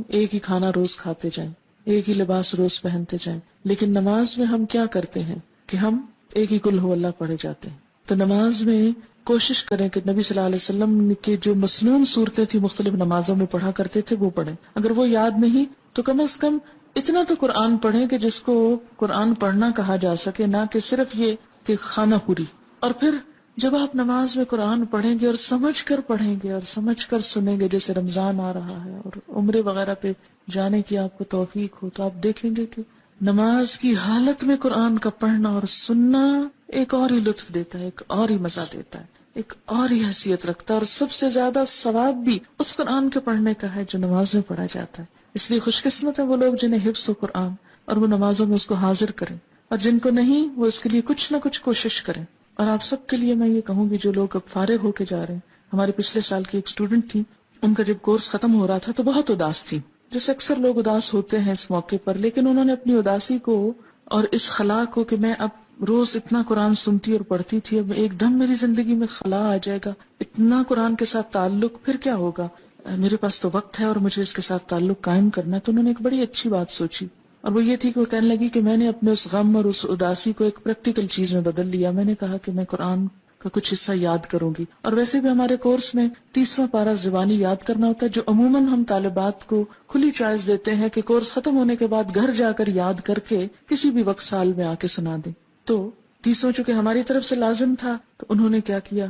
ایک ہی کھانا روز کھاتے جائیں، ایک ہی لباس روز پہنتے جائیں. لیکن نماز میں ہم کیا کرتے ہیں کہ ہم ایک ہی قل ہو اللہ پڑھے جاتے ہیں. تو نماز میں کوشش کریں کہ نبی صلی اللہ علیہ وسلم کی جو مسنون صورتیں تھی مختلف نمازوں میں پڑھا کرتے تھے وہ پڑھیں. اگر وہ یاد نہیں تو کم از کم اتنا تو قرآن پڑھیں کہ جس کو قرآن پڑھنا کہا جا سکے، نہ کہ صرف یہ کہ خانہ پوری. اور پھر جب آپ نماز میں قرآن پڑھیں گے اور سمجھ کر پڑھیں گے اور سمجھ کر سنیں گے، جیسے رمضان آ رہا ہے اور عمرے وغیرہ پہ جانے کی آپ کو توفیق ہو، تو آپ دیکھیں گے کہ نماز کی حالت میں قرآن کا پڑھنا اور سننا ایک اور ہی لطف دیتا ہے، ایک اور ہی مزہ دیتا ہے، ایک اور ہی حیثیت رکھتا ہے. اور سب سے زیادہ ثواب بھی اس قرآن کے پڑھنے کا ہے جو نماز میں پڑھا جاتا ہے. اس لیے خوش قسمت ہے وہ لوگ جنہیں حفظ و قرآن اور وہ نمازوں میں اس کو حاضر کریں، اور جن کو نہیں وہ اس کے لیے کچھ نہ کچھ کوشش کریں. اور آپ سب کے لیے میں یہ کہوں گی جو لوگ اب فارغ ہو کے جا رہے ہیں، ہمارے پچھلے سال کی ایک اسٹوڈنٹ تھی، ان کا جب کورس ختم ہو رہا تھا تو بہت اداس تھی، جیسے اکثر لوگ اداس ہوتے ہیں اس موقع پر. لیکن انہوں نے اپنی اداسی کو اور اس خلا کو کہ میں اب روز اتنا قرآن سنتی اور پڑھتی تھی، اب ایک دم میری زندگی میں خلا آ جائے گا، اتنا قرآن کے ساتھ تعلق، پھر کیا ہوگا؟ میرے پاس تو وقت ہے اور مجھے اس کے ساتھ تعلق قائم کرنا ہے. تو انہوں نے ایک بڑی اچھی بات سوچی، اور وہ یہ تھی کہ وہ کہنے لگی کہ میں نے اپنے اس غم اور اس اداسی کو ایک پریکٹیکل چیز میں بدل لیا. میں نے کہا کہ میں قرآن کا کچھ حصہ یاد کروں گی. اور ویسے بھی ہمارے کورس میں 30واں پارہ زبانی یاد کرنا ہوتا ہے، جو عموماً ہم طالبات کو کھلی چوائس دیتے ہیں کہ کورس ختم ہونے کے بعد گھر جا کر یاد کر کے کسی بھی وقت سال میں آ کے سنا دیں. تو 30واں چونکہ ہماری طرف سے لازم تھا، تو انہوں نے کیا کیا،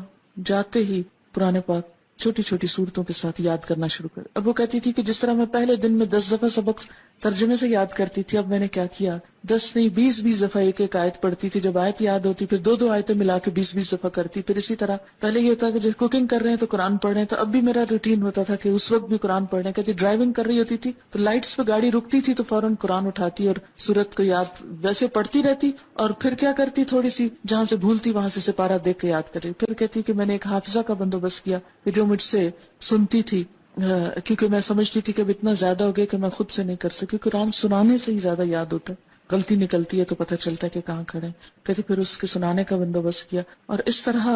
جاتے ہی قرآن پاک چھوٹی چھوٹی صورتوں کے ساتھ یاد کرنا شروع کر. اب وہ کہتی تھی کہ جس طرح میں پہلے دن میں 10 دفعہ سبق ترجمے سے یاد کرتی تھی، اب میں نے کیا کیا، 10 نہیں 20 دفعہ ایک ایک آیت پڑھتی تھی. جب آیت یاد ہوتی پھر 2 آیتیں ملا کے 20 دفعہ کرتی. پھر اسی طرح پہلے یہ ہوتا کہ جب کوکنگ کر رہے ہیں تو قرآن پڑھ رہے ہیں، تو اب بھی میرا روٹین ہوتا تھا کہ اس وقت بھی قرآن پڑھ رہے ہیں. کہتی ڈرائیونگ کر رہی ہوتی تھی تو لائٹس پہ گاڑی رکتی تھی تو فوراً قرآن اٹھاتی اور سورت کو یاد ویسے پڑھتی رہتی، اور پھر کیا کرتی، تھوڑی سی جہاں سے بھولتی وہاں سے سپارہ دیکھ کے یاد کر رہی. پھر کہتی کہ میں نے ایک حافظہ کا بندوبست کیا کہ جو مجھ سے سنتی تھی، کیونکہ میں سمجھتی تھی کہ اب اتنا زیادہ ہو گیا کہ میں خود سے نہیں کر سکی. قرآن سنانے سے ہی زیادہ یاد ہوتا ہے، غلطی نکلتی ہے تو پتہ چلتا ہے کہ کہاں کھڑے. کہتی پھر اس کے سنانے کا بندوبست کیا. اور اس طرح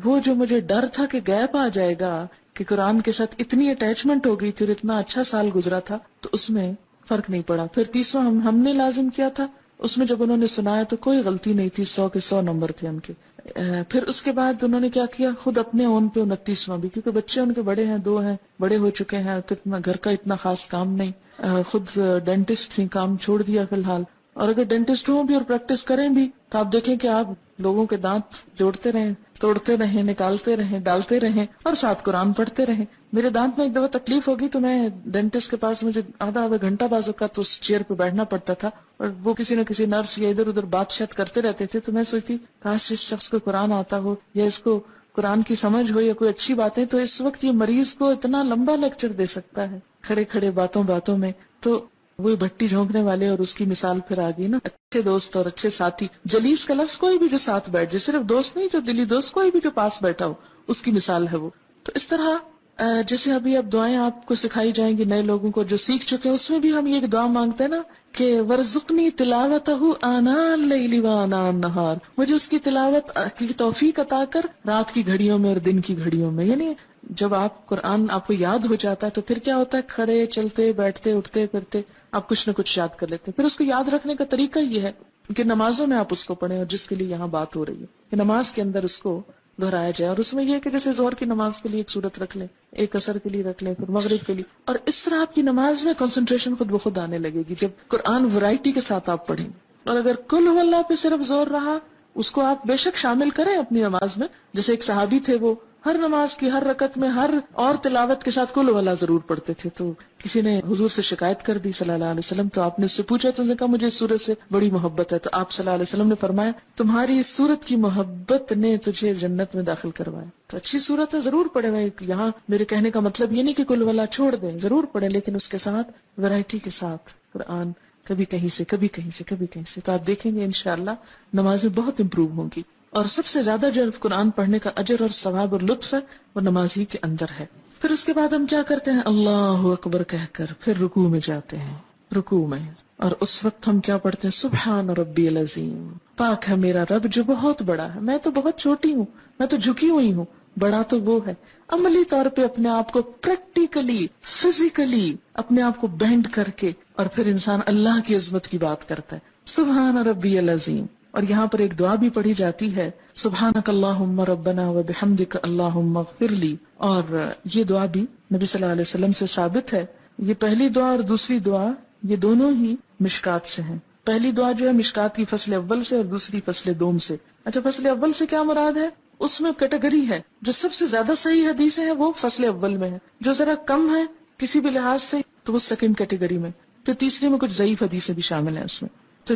وہ جو مجھے ڈر تھا کہ گیپ آ جائے گا، کہ قرآن کے ساتھ اتنی اٹیچمنٹ ہو گئی تھی اور اتنا اچھا سال گزرا تھا، تو اس میں فرق نہیں پڑا. پھر 30واں ہم نے لازم کیا تھا، اس میں جب انہوں نے سنایا تو کوئی غلطی نہیں تھی، 100 کے 100 نمبر تھے ان کے. پھر اس کے بعد انہوں نے کیا کیا، خود اپنے اون پہ 29واں بھی، کیونکہ بچے ان کے بڑے ہیں، 2 ہیں، بڑے ہو چکے ہیں، کتنا گھر کا اتنا خاص کام نہیں. خود ڈینٹسٹ تھی، کام چھوڑ دیا فی الحال. اور اگر ڈینٹسٹ ہوں بھی اور پریکٹس کریں بھی تو آپ دیکھیں کہ آپ لوگوں کے دانت جوڑتے رہیں، توڑتے رہیں، نکالتے رہیں، ڈالتے رہیں، اور ساتھ قرآن پڑھتے رہیں. میرے دانت میں ایک دفعہ تکلیف ہوگی تو میں ڈینٹسٹ کے پاس مجھے آدھا گھنٹہ بعض اوقات اس چیئر پہ بیٹھنا پڑتا تھا، اور وہ کسی نہ کسی نرس یا ادھر ادھر بات شات کرتے رہتے تھے. تو میں سوچتی کاش اس شخص کو قرآن آتا ہو یا اس کو قرآن کی سمجھ ہو یا کوئی اچھی باتیں، تو اس وقت یہ مریض کو اتنا لمبا لیکچر دے سکتا ہے کھڑے کھڑے باتوں میں. تو وہ بھٹی جھونکنے والے اور اس کی مثال پھر آ گئی نا. اچھے دوست اور اچھے ساتھی، جلیس کا لفظ کوئی بھی جو ساتھ بیٹھ جائے، صرف دوست نہیں، جو دلی دوست، کوئی بھی جو پاس بیٹھا ہو، اس کی مثال ہے وہ. تو اس طرح جیسے ابھی اب دعائیں آپ کو سکھائی جائیں گی نئے لوگوں کو جو سیکھ چکے ہیں، اس میں بھی ہم یہ دعا مانگتے ہیں نا کہ ورزقنی تلاوتہ آناء اللیل وآناء النہار، مجھے اس کی تلاوت کی توفیق عطا کر رات کی گھڑیوں میں اور دن کی گھڑیوں میں. یعنی جب آپ قرآن آپ کو یاد ہو جاتا ہے تو پھر کیا ہوتا ہے، کھڑے چلتے بیٹھتے اٹھتے پھرتے آپ کچھ نہ کچھ یاد کر لیتے ہیں. پھر اس کو یاد رکھنے کا طریقہ یہ ہے کہ نمازوں میں آپ اس کو پڑھیں، اور جس کے لیے یہاں بات ہو رہی ہے کہ نماز کے اندر اس کو دہرایا جائے. اور اس میں یہ کہ جیسے ظہر کی نماز کے لیے ایک سورت رکھ لیں، ایک عصر کے لیے رکھ لیں، پھر مغرب کے لیے، اور اس طرح آپ کی نماز میں کنسنٹریشن خود بخود آنے لگے گی جب قرآن ورائٹی کے ساتھ آپ پڑھیں. اور اگر کل ہو اللہ پہ صرف زور رہا، اس کو آپ بے شک شامل کریں اپنی نماز میں. جیسے ایک صحابی تھے، وہ ہر نماز کی ہر رکعت میں ہر اور تلاوت کے ساتھ کل واللہ ضرور پڑھتے تھے. تو کسی نے حضور سے شکایت کر دی صلی اللہ علیہ وسلم، تو آپ نے اس سے پوچھا تو اس نے کہا مجھے اس سورت سے بڑی محبت ہے. تو آپ صلی اللہ علیہ وسلم نے فرمایا تمہاری اس سورت کی محبت نے تجھے جنت میں داخل کروایا. تو اچھی سورت ہے، ضرور پڑھیں. یہاں میرے کہنے کا مطلب یہ نہیں کہ کل واللہ چھوڑ دیں، ضرور پڑھیں، لیکن اس کے ساتھ ورائٹی کے ساتھ قرآن، کبھی کہیں سے کبھی کہیں سے کبھی کہیں سے. تو آپ دیکھیں گے انشاءاللہ نمازیں بہت امپروو ہوں گی. اور سب سے زیادہ جو قرآن پڑھنے کا اجر اور ثواب اور لطف ہے وہ نماز ہی کے اندر ہے. پھر اس کے بعد ہم کیا کرتے ہیں، اللہ اکبر کہہ کر پھر رکوع میں جاتے ہیں. رکوع میں اور اس وقت ہم کیا پڑھتے ہیں، سبحان ربی العظیم، پاک ہے میرا رب جو بہت بڑا ہے، میں تو بہت چھوٹی ہوں، میں تو جھکی ہوئی ہوں، بڑا تو وہ ہے. عملی طور پہ اپنے آپ کو پریکٹیکلی فزیکلی اپنے آپ کو بینڈ کر کے، اور پھر انسان اللہ کی عظمت کی بات کرتا ہے، سبحان ربی العظیم. اور یہاں پر ایک دعا بھی پڑھی جاتی ہے، سبحانک اللہم ربنا وبحمدک اللہم اغفر لی. اور یہ دعا بھی نبی صلی اللہ علیہ وسلم سے ثابت ہے. یہ پہلی دعا اور دوسری دعا یہ دونوں ہی مشکات سے ہیں. پہلی دعا جو ہے مشکات کی فصل اول سے، اور دوسری فصل دوم سے. اچھا، فصل اول سے کیا مراد ہے، اس میں کیٹیگری ہے، جو سب سے زیادہ صحیح حدیثیں ہیں وہ فصل اول میں ہے، جو ذرا کم ہے کسی بھی لحاظ سے تو وہ سیکنڈ کیٹیگری میں، پھر تیسری میں کچھ ضعیف حدیثیں بھی شامل ہیں اس میں. تو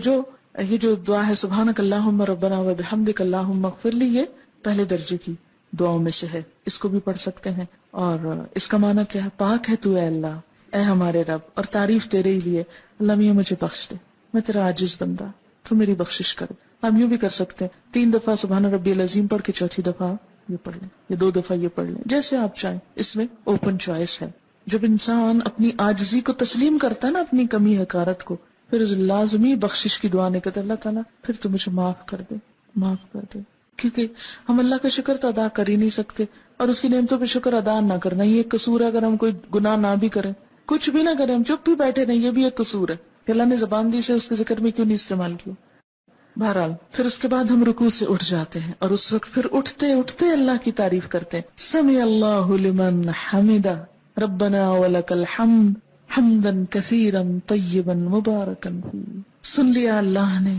یہ جو دعا ہے سبحانک اللہم ربنا وبحمدک اللہم اغفر لی، یہ پہلے درجے کی دعاؤں میں سے ہے، اس کو بھی پڑھ سکتے ہیں. اور اس کا معنی کیا ہے، پاک ہے تو اے اللہ، اے ہمارے رب، اور تعریف تیرے ہی لیے، اللہ میاں مجھے بخش دے، میں تیرا عاجز بندہ، تو میری بخشش کر. ہم یوں بھی کر سکتے ہیں، 3 دفعہ سبحان ربی العظیم پڑھ کے چوتھی دفعہ یہ پڑھ لیں، یا 2 دفعہ یہ پڑھ لیں، جیسے آپ چاہیں. اس میں اوپن چوائس ہے. جب انسان اپنی عاجزی کو تسلیم کرتا ہے نا، اپنی کمی حقارت کو، پھر لازمی بخشش کی دعا نہیں کرتے، اللہ تعالیٰ پھر تو مجھے معاف کر دے، معاف کر دے. کیونکہ ہم اللہ کا شکر تو ادا کر ہی نہیں سکتے، اور اس کی نعمتوں پہ شکر ادا نہ کرنا یہ ایک قصور ہے. اگر ہم کوئی گناہ نہ بھی کریں، کچھ بھی نہ کریں، ہم چپ بھی بیٹھے نہیں، یہ بھی ایک قصور ہے کہ اللہ نے زبان دی سے اس کے ذکر میں کیوں نہیں استعمال کیا. بہرحال پھر اس کے بعد ہم رکوع سے اٹھ جاتے ہیں، اور اس وقت پھر اٹھتے اٹھتے اللہ کی تعریف کرتے ہیں، سمع اللہ لمن حمدہ ربنا ولک الحمد حمدا کثیرا طیبا مبارکا فیہ. سن لیا اللہ نے،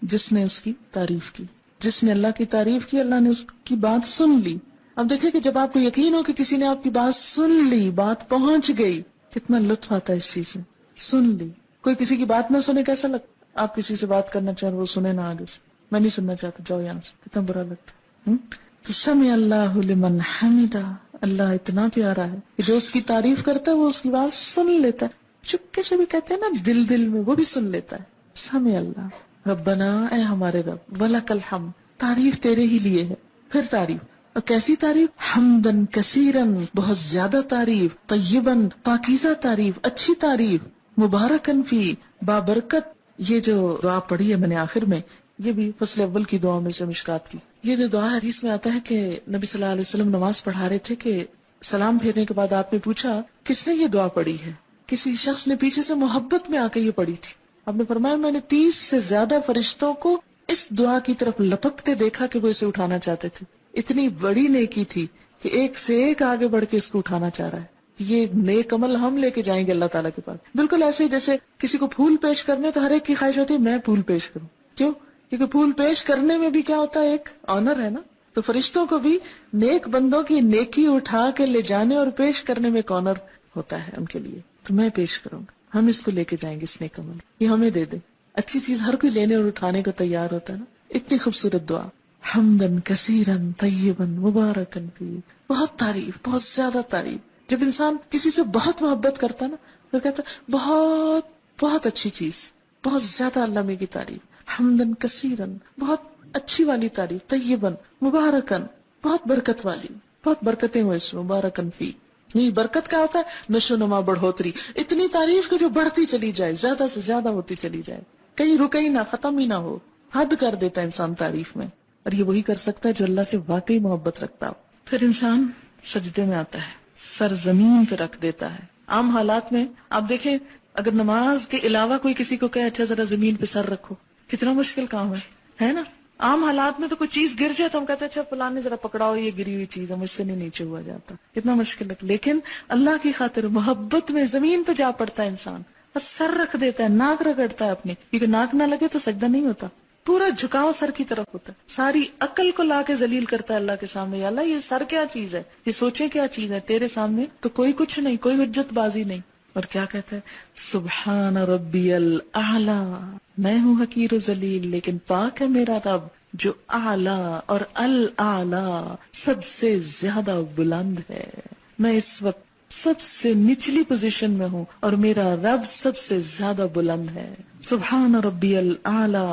جس نے اس کی تعریف کی، جس نے اللہ کی تعریف کی، اللہ نے اس کی بات سن لی. اب دیکھیں کہ جب آپ کو یقین ہو کہ کسی نے آپ کی بات سن لی، بات پہنچ گئی، کتنا لطف آتا ہے اس چیز میں. سن لی. کوئی کسی کی بات نہ سنے کیسا لگتا؟ آپ کسی سے بات کرنا چاہیں وہ سنے نہ آگے سے، میں نہیں سننا چاہتا، جاؤ یہاں سے، کتنا برا لگتا ہے. تو سمع اللہ لمن حمدہ، اللہ اتنا پیارا ہے کہ جو اس کی تعریف کرتا ہے وہ اس کی بات سن لیتا ہے. چپکے سے بھی کہتے ہیں نا، دل میں، وہ بھی سن لیتا ہے. سمع اللہ ربنا، اے ہمارے رب، ولک الحمد، تعریف تیرے ہی لیے ہے. پھر تعریف، اور کیسی تعریف، حمدن کثیرن، بہت زیادہ تعریف، طیبن، پاکیزہ تعریف، اچھی تعریف، مبارکن فی، بابرکت. یہ جو دعا پڑھی ہے میں نے آخر میں، یہ بھی فصل اول کی دعاؤں میں سے مشکات کی. یہ جو دعا حدیث میں آتا ہے کہ نبی صلی اللہ علیہ وسلم نماز پڑھا رہے تھے کہ سلام پھیرنے کے بعد آپ نے پوچھا کس نے یہ دعا پڑھی ہے. کسی شخص نے پیچھے سے محبت میں آ کے یہ پڑھی تھی. آپ نے فرمایا میں نے 30 سے زیادہ فرشتوں کو اس دعا کی طرف لپکتے دیکھا کہ وہ اسے اٹھانا چاہتے تھے. اتنی بڑی نیکی تھی کہ ایک سے ایک آگے بڑھ کے اس کو اٹھانا چاہ رہا ہے. یہ نیک عمل ہم لے کے جائیں گے اللہ تعالیٰ کے پاس. بالکل ایسے ہی جیسے کسی کو پھول پیش کرنے تو ہر ایک کی خواہش ہوتی ہے میں پھول پیش کروں. کیوں؟ کیونکہ پھول پیش کرنے میں بھی کیا ہوتا ہے، ایک آنر ہے نا. تو فرشتوں کو بھی نیک بندوں کی نیکی اٹھا کے لے جانے اور پیش کرنے میں ایک آنر ہوتا ہے ان کے لیے. تو میں پیش کروں گا، ہم اس کو لے کے جائیں گے، اس نیک عمل یہ ہمیں دے دے. اچھی چیز ہر کوئی لینے اور اٹھانے کو تیار ہوتا ہے نا. اتنی خوبصورت دعا. حمدن کثیرن طیبن مبارکن فی. بہت تعریف، بہت زیادہ تعریف. جب انسان کسی سے بہت محبت کرتا ہے نا پھر کہتا ہے بہت بہت اچھی چیز، بہت زیادہ علامے کی تعریف. حمدن کثیرن، بہت اچھی والی تعریف. طیبن مبارکن، بہت برکت والی، بہت برکتیں ہوئے اس میں. مبارکن فی، یہ برکت کا ہوتا ہے نشو نما، بڑھوتری. اتنی تعریف کہ جو بڑھتی چلی جائے، زیادہ سے زیادہ ہوتی چلی جائے، کہیں رکے ہی نہ، ختم ہی نہ ہو. حد کر دیتا ہے انسان تعریف میں. اور یہ وہی کر سکتا ہے جو اللہ سے واقعی محبت رکھتا ہو. پھر انسان سجدے میں آتا ہے، سر زمین پہ رکھ دیتا ہے. عام حالات میں آپ دیکھیں، اگر نماز کے علاوہ کوئی کسی کو کہے اچھا ذرا زمین پہ سر رکھو، کتنا مشکل کام ہے نا. عام حالات میں تو کوئی چیز گر جائے تو ہم کہتے ہیں اچھا فلاں نے ذرا پکڑاؤ، یہ گری ہوئی چیز ہے، مجھ سے نہیں نیچے ہوا جاتا. کتنا مشکل ہے. لیکن اللہ کی خاطر محبت میں زمین پہ جا پڑتا ہے انسان اور سر رکھ دیتا ہے، ناک رگڑتا ہے اپنی، کیونکہ ناک نہ لگے تو سجدہ نہیں ہوتا. پورا جھکاؤ سر کی طرف ہوتا ہے. ساری عقل کو لا کے ذلیل کرتا ہے اللہ کے سامنے. یا اللہ یہ سر کیا چیز ہے، یہ سوچے کیا چیز ہے، تیرے سامنے تو کوئی کچھ نہیں، کوئی حجت بازی نہیں. اور کیا کہتا ہے، سبحان ربی الاعلی، میں ہوں حقیر و ذلیل لیکن پاک ہے میرا رب جو اعلی اور الاعلی سب سے زیادہ بلند ہے. میں اس وقت سب سے نچلی پوزیشن میں ہوں اور میرا رب سب سے زیادہ بلند ہے. سبحان ربی الاعلی.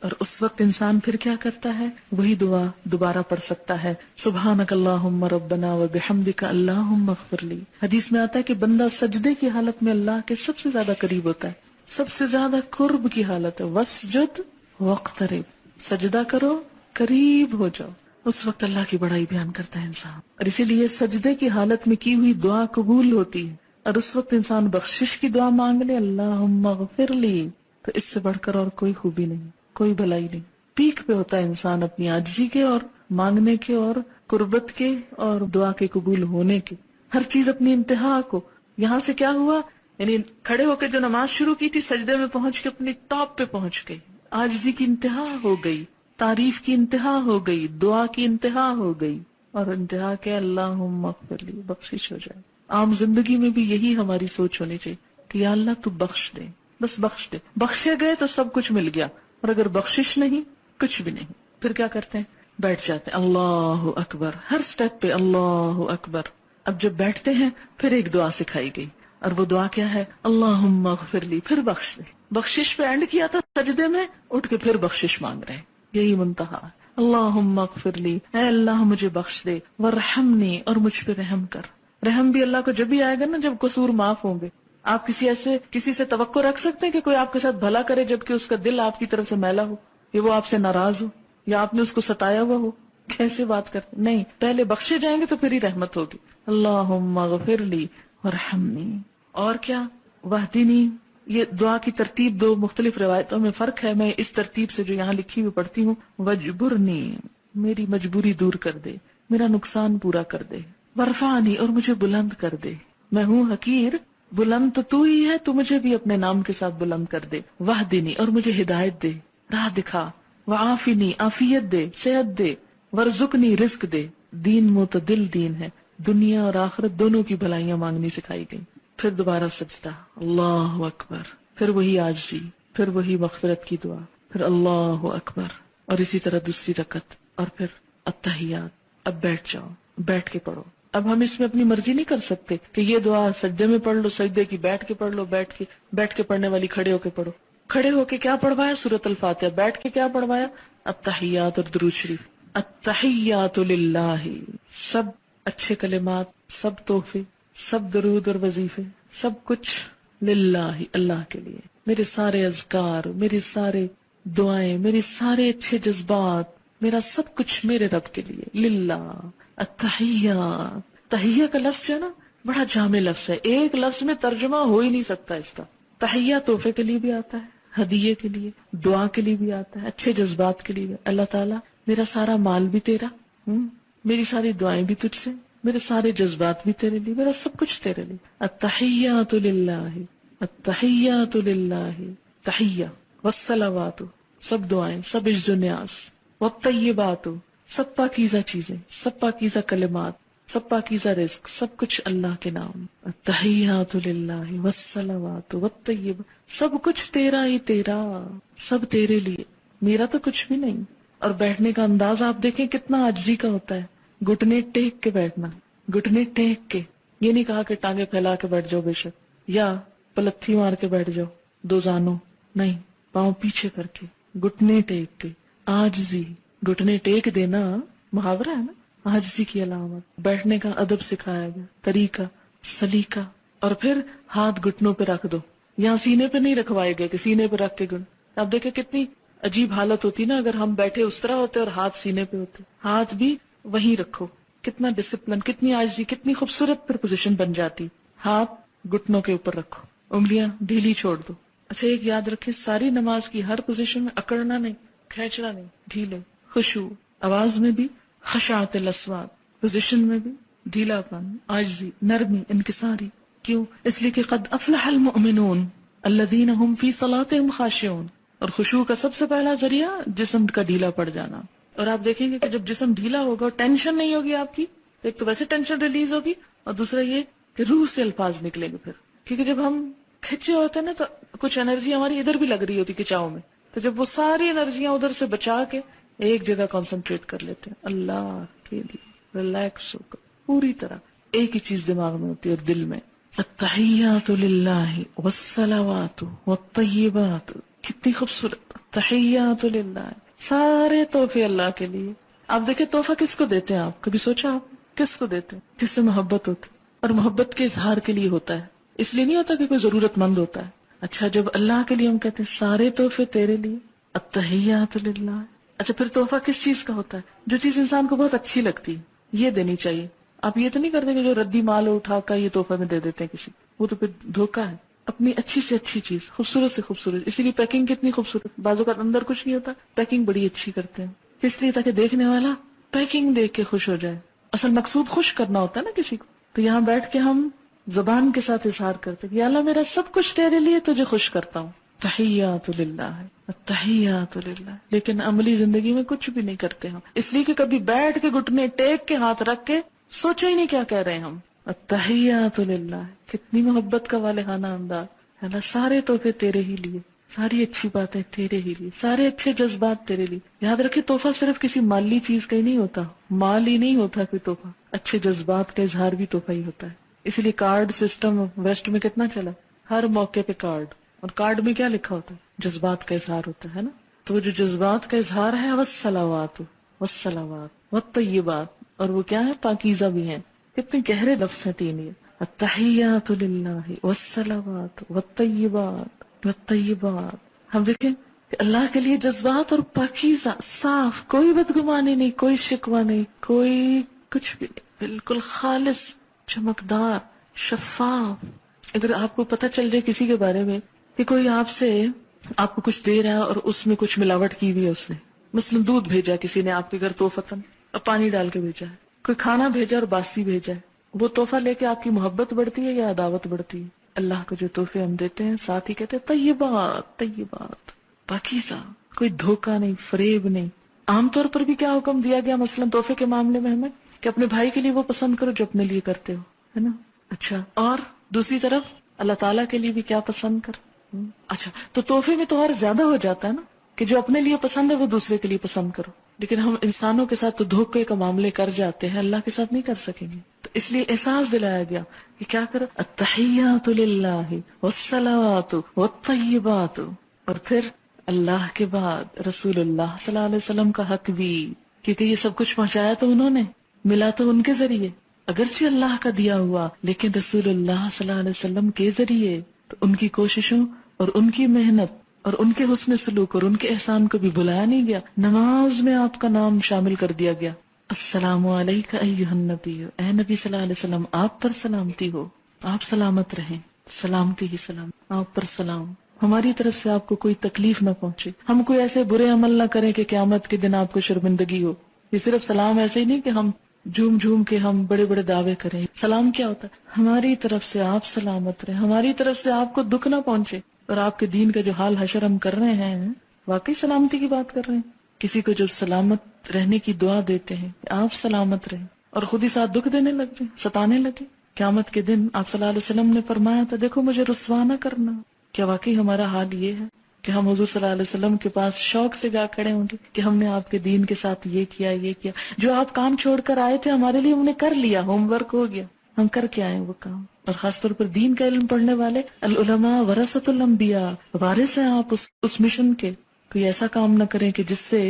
اور اس وقت انسان پھر کیا کرتا ہے، وہی دعا دوبارہ پڑھ سکتا ہے. سبحانک اللہم ربنا وبحمدک اللہم اغفر لی. حدیث میں آتا ہے کہ بندہ سجدے کی حالت میں اللہ کے سب سے زیادہ قریب ہوتا ہے، سب سے زیادہ قرب کی حالت ہے. واسجد واقترب، سجدہ کرو قریب ہو جاؤ. اس وقت اللہ کی بڑائی بیان کرتا ہے انسان. اور اسی لیے سجدے کی حالت میں کی ہوئی دعا قبول ہوتی ہے. اور اس وقت انسان بخشش کی دعا مانگ لے، اللہم اغفر لی، تو اس سے بڑھ کر اور کوئی خوبی نہیں، کوئی بھلائی نہیں. پیک پہ ہوتا ہے انسان اپنی عاجزی کے اور مانگنے کے اور قربت کے اور دعا کے قبول ہونے کے. ہر چیز اپنی انتہا کو. یہاں سے کیا ہوا، یعنی کھڑے ہو کے جو نماز شروع کی تھی، سجدے میں پہنچ کے اپنی ٹاپ پہ پہنچ گئی. عاجزی کی انتہا ہو گئی، تعریف کی انتہا ہو گئی، دعا کی انتہا ہو گئی. اور انتہا کے اللہم اغفر لی، بخشش ہو جائے. عام زندگی میں بھی یہی ہماری سوچ ہونی چاہیے کہ یا اللہ تو بخش دے، بس بخش دے. بخشے گئے تو سب کچھ مل گیا، اور اگر بخشش نہیں کچھ بھی نہیں. پھر کیا کرتے ہیں، بیٹھ جاتے ہیں. اللہ اکبر، ہر سٹیپ پہ اللہ اکبر. اب جب بیٹھتے ہیں پھر ایک دعا سکھائی گئی، اور وہ دعا کیا ہے، اللہم اغفر لی، پھر بخش دے. بخشش پہ اینڈ کیا تھا سجدے میں، اٹھ کے پھر بخشش مانگ رہے ہیں. یہی منتہا. اللہم اغفر لی، اے اللہ مجھے بخش دے، ورحمنی، اور مجھ پہ رحم کر. رحم بھی اللہ کو جب بھی آئے گا نا جب قصور معاف ہوں گے. آپ کسی سے توقع رکھ سکتے ہیں کہ کوئی آپ کے ساتھ بھلا کرے جبکہ اس کا دل آپ کی طرف سے میلا ہو، یا وہ آپ سے ناراض ہو، یا آپ نے اس کو ستایا ہوا ہو؟ کیسے بات کرتے؟ نہیں، پہلے بخشے جائیں گے تو پھر ہی رحمت ہوگی. اللہم اغفر لی ورحمنی. اور کیا، واہدنی. یہ دعا کی ترتیب دو مختلف روایتوں میں فرق ہے. میں اس ترتیب سے جو یہاں لکھی ہوئی پڑھتی ہوں. وجبرنی، میری مجبوری دور کر دے، میرا نقصان پورا کر دے. ورفعنی، اور مجھے بلند کر دے. میں ہوں حقیر، بلند تو ہی ہے، تو مجھے بھی اپنے نام کے ساتھ بلند کر دے. واہدنی، اور مجھے ہدایت دے، راہ دکھا. وعافنی، عافیت دے، صحت دے. ورزقنی، رزق دے. دین معتدل دین ہے، دنیا اور آخرت دونوں کی بھلائیاں مانگنی سکھائی گئی. پھر دوبارہ سجدہ، اللہ اکبر. پھر وہی عاجزی، پھر وہی مغفرت کی دعا، پھر اللہ اکبر. اور اسی طرح دوسری رکعت، اور پھر التحیات. اب بیٹھ جاؤ، بیٹھ کے پڑھو. اب ہم اس میں اپنی مرضی نہیں کر سکتے کہ یہ دعا سجدے میں پڑھ لو، سجدے کی بیٹھ کے پڑھ لو، بیٹھ کے پڑھنے والی کھڑے ہو کے پڑھو. کھڑے ہو کے کیا پڑھوایا، سورۃ الفاتحہ. بیٹھ کے کیا پڑھوایا، التحیات اور درود شریف. التحیات للہ، سب اچھے کلمات، سب تحفے، سب درود اور وظیفے، سب کچھ للہ، اللہ کے لیے. میرے سارے اذکار، میری سارے دعائیں، میرے سارے اچھے جذبات، میرا سب کچھ میرے رب کے لیے، للہ. التحیات. تحیہ کا لفظ ہے نا، بڑا جامع لفظ ہے، ایک لفظ میں ترجمہ ہو ہی نہیں سکتا اس کا. تحیہ تحفے کے لیے بھی آتا ہے، ہدیے کے لیے، دعا کے لیے بھی آتا ہے، اچھے جذبات کے لیے بھی. اللہ تعالیٰ میرا سارا مال بھی تیرا، میری ساری دعائیں بھی تجھ سے، میرے سارے جذبات بھی تیرے لیے، میرا سب کچھ تیرے لیے. التحیات للہ، التحیات للہ. تحیہ والصلوات، سب دعائیں، سب عز و نیاز. والطیبات، سب پاکیزہ چیزیں، سب پاکیزہ کلمات، سب پاکیزہ رزق، سب کچھ اللہ کے نام. التحیات للہ والصلوات والطیبات، سب کچھ تیرا ہی تیرا، سب تیرے لیے، میرا تو کچھ بھی نہیں. اور بیٹھنے کا انداز آپ دیکھیں کتنا عاجزی کا ہوتا ہے، گھٹنے ٹیک کے بیٹھنا، گھٹنے ٹیک کے، یہ نہیں کہا کہ ٹانگیں پھیلا کے بیٹھ جاؤ بے شک، یا پلتھی مار کے بیٹھ جاؤ دو زانوں، نہیں، پاؤں پیچھے کر کے، گھٹنے ٹیک کے، عاجزی، گھٹنے ٹیک دینا محاورہ ہے نا، عاجزی کی علامت، بیٹھنے کا ادب سکھایا گیا، طریقہ، سلیقہ، اور پھر ہاتھ گھٹنوں پہ رکھ دو، یہاں سینے پہ نہیں رکھوائے گئے کہ سینے پہ رکھ کے آپ دیکھیں کتنی عجیب حالت ہوتی نا اگر ہم بیٹھے اس طرح ہوتے اور ہاتھ سینے پہ ہوتے، ہاتھ بھی وہیں رکھو، کتنا ڈسپلن، کتنی عاجزی، کتنی خوبصورت پھر پوزیشن بن جاتی، ہاتھ گھٹنوں کے اوپر رکھو، انگلیاں ڈھیلی چھوڑ دو۔ اچھا ایک یاد رکھیں، ساری نماز کی ہر پوزیشن میں اکڑنا نہیں، کھینچنا نہیں، ڈھیلے، خشوع، آواز میں بھی خشعت الاصوات، پوزیشن میں بھی ڈھیلا پن، عاجزی، نرمی، انکساری۔ کیوں؟ اس لیے کہ قد افلح المؤمنون الذین هم فی صلاتهم خاشعون، اور خشوع کا سب سے پہلا ذریعہ جسم کا ڈھیلا پڑ جانا۔ اور آپ دیکھیں گے کہ جب جسم ڈھیلا ہوگا اور ٹینشن نہیں ہوگی آپ کی، ایک تو ویسے ٹینشن ریلیز ہوگی، اور دوسرا یہ کہ روح سے الفاظ نکلیں گے پھر، کیونکہ جب ہم کھچے ہوتے ہیں نا تو کچھ انرجی ہماری ادھر بھی لگ رہی ہوتی کچاؤ میں، تو جب وہ ساری انرجیاں ادھر سے بچا کے ایک جگہ کانسنٹریٹ کر لیتے ہیں اللہ کے لیے، ریلیکس ہو کر پوری طرح ایک ہی چیز دماغ میں ہوتی ہے اور دل میں، التحیات للہ والصلوات والطیبات، کتنی خوبصورت، تحیات للہ، سارے تحفے اللہ کے لیے۔ آپ دیکھیں تحفہ کس کو دیتے ہیں، آپ کبھی سوچا آپ کس کو دیتے ہیں؟ جس سے محبت ہوتی، اور محبت کے اظہار کے لیے ہوتا ہے، اس لیے نہیں ہوتا کہ کوئی ضرورت مند ہوتا ہے۔ اچھا جب اللہ کے لیے ہم کہتے ہیں سارے تحفے تیرے لیے، التحیات للہ، اچھا پھر تحفہ کس چیز کا ہوتا ہے؟ جو چیز انسان کو بہت اچھی لگتی ہے یہ دینی چاہیے۔ آپ یہ تو نہیں کرتے کہ جو ردی مال اٹھا کر یہ تحفہ میں دے دیتے ہیں کسی، وہ تو پھر دھوکہ ہے۔ اپنی اچھی سے اچھی چیز، خوبصورت سے خوبصورت، اسی لیے پیکنگ کتنی خوبصورت، بازو کا اندر کچھ نہیں ہوتا، پیکنگ بڑی اچھی کرتے ہیں، اس لیے تاکہ دیکھنے والا پیکنگ دیکھ کے خوش ہو جائے۔ اصل مقصود خوش کرنا ہوتا ہے نا کسی کو، تو یہاں بیٹھ کے ہم زبان کے ساتھ اظہار کرتے کہ یا اللہ میرا سب کچھ تیرے لیے، تجھے خوش کرتا ہوں، تحیات للہ، تحیات للہ، لیکن عملی زندگی میں کچھ بھی نہیں کرتے ہم، اس لیے کہ کبھی بیٹھ کے گھٹنے ٹیک کے ہاتھ رکھ کے سوچا ہی نہیں کیا کہہ رہے ہیں ہم۔ التحیات للہ، کتنی محبت کا والہانہ انداز، اللہ سارے تحفے تیرے ہی لیے، ساری اچھی باتیں تیرے ہی لیے، سارے اچھے جذبات تیرے لیے۔ یاد رکھے تحفہ صرف کسی مالی چیز کا ہی نہیں ہوتا، مال ہی نہیں ہوتا کوئی تحفہ، اچھے جذبات کا اظہار بھی تحفہ ہی ہوتا ہے۔ اسی لیے کارڈ سسٹم ویسٹ میں کتنا چلا، ہر موقع پہ کارڈ، اور کارڈ میں کیا لکھا ہوتا ہے؟ جذبات کا اظہار ہوتا ہے نا، تو وہ جو جذبات کا اظہار ہے والصلوات والصلوات والطیبات، اور وہ کیا ہے؟ پاکیزہ بھی ہیں، کتنے گہرے لفظ ہیں تین یہ، التحیات للہ والصلوات والطیبات والطیبات۔ ہم دیکھیں کہ اللہ کے لیے جذبات اور پاکیزہ، صاف، کوئی بدگمانی نہیں، کوئی شکوہ نہیں، کوئی کچھ بھی نہیں، بالکل خالص، چمکدار، شفاف۔ اگر آپ کو پتہ چل جائے کسی کے بارے میں کہ کوئی آپ کو کچھ دے رہا ہے اور اس میں کچھ ملاوٹ کی ہوئی ہے، اس نے مثلا دودھ بھیجا کسی نے آپ کے گھر توفتاً اور پانی ڈال کے بھیجا ہے، کوئی کھانا بھیجا اور باسی بھیجا ہے، وہ تحفہ لے کے آپ کی محبت بڑھتی ہے یا عداوت بڑھتی ہے؟ اللہ کو جو تحفے ہم دیتے ہیں ساتھ ہی کہتے ہیں طیبات، طیبات، پاکیزہ، کوئی دھوکہ نہیں، فریب نہیں۔ عام طور پر بھی کیا حکم دیا گیا مثلا تحفے کے معاملے میں ہمیں کہ اپنے بھائی کے لیے وہ پسند کرو جو اپنے لیے کرتے ہو، ہے نا؟ اچھا، اور دوسری طرف اللہ تعالیٰ کے لیے بھی کیا پسند کر، اچھا تو تحفے میں تو اور زیادہ ہو جاتا ہے نا کہ جو اپنے لیے پسند ہے وہ دوسرے کے لیے پسند کرو، لیکن ہم انسانوں کے ساتھ تو دھوکے کا معاملے کر جاتے ہیں، اللہ کے ساتھ نہیں کر سکیں گے۔ تو اس لیے احساس دلایا گیا کہ کیا کرو، التحیات للہ والصلوات والطیبات، اور پھر اللہ کے بعد رسول اللہ صلی اللہ علیہ وسلم کا حق بھی، کیونکہ یہ سب کچھ پہنچایا تو انہوں نے، ملا تو ان کے ذریعے، اگرچہ اللہ کا دیا ہوا لیکن رسول اللہ صلی اللہ علیہ وسلم کے ذریعے، تو ان کی کوششوں اور ان کی محنت اور ان کے حسن سلوک اور ان کے احسان کو بھی بلایا نہیں گیا، نماز میں آپ کا نام شامل کر دیا گیا، السلام علیکہ ایھا النبی، اے نبی صلی اللہ علیہ وسلم آپ پر سلامتی ہو، آپ سلامت رہیں، سلامتی ہی سلام، آپ پر سلام، ہماری طرف سے آپ کو کوئی تکلیف نہ پہنچے، ہم کوئی ایسے برے عمل نہ کریں کہ قیامت کے دن آپ کو شرمندگی ہو۔ یہ صرف سلام ایسے ہی نہیں کہ ہم جھوم جھوم کے ہم بڑے بڑے دعوے کریں، سلام کیا ہوتا ہے؟ ہماری طرف سے آپ سلامت رہیں، ہماری طرف سے آپ کو دکھ نہ پہنچے، اور آپ کے دین کا جو حال حشر ہم کر رہے ہیں واقعی سلامتی کی بات کر رہے ہیں۔ کسی کو جب سلامت رہنے کی دعا دیتے ہیں کہ آپ سلامت رہیں، اور خود ہی ساتھ دکھ دینے لگ جائیں، ستانے لگے، قیامت کے دن آپ صلی اللہ علیہ وسلم نے فرمایا تھا دیکھو مجھے رسوا نہ کرنا، کیا واقعی ہمارا حال یہ ہے کہ ہم حضور صلی اللہ علیہ وسلم کے پاس شوق سے جا کھڑے ہوں گے کہ ہم نے آپ کے دین کے ساتھ یہ کیا، جو آپ کام چھوڑ کر آئے تھے ہمارے لیے ہم نے کر لیا، ہوم ورک ہو گیا، ہم کر کے آئے وہ کام. اور خاص طور پر دین کا علم پڑھنے والے العلماء ورثۃ الانبیاء، وارث ہیں آپ اس مشن کے. کوئی ایسا کام نہ کریں کہ جس سے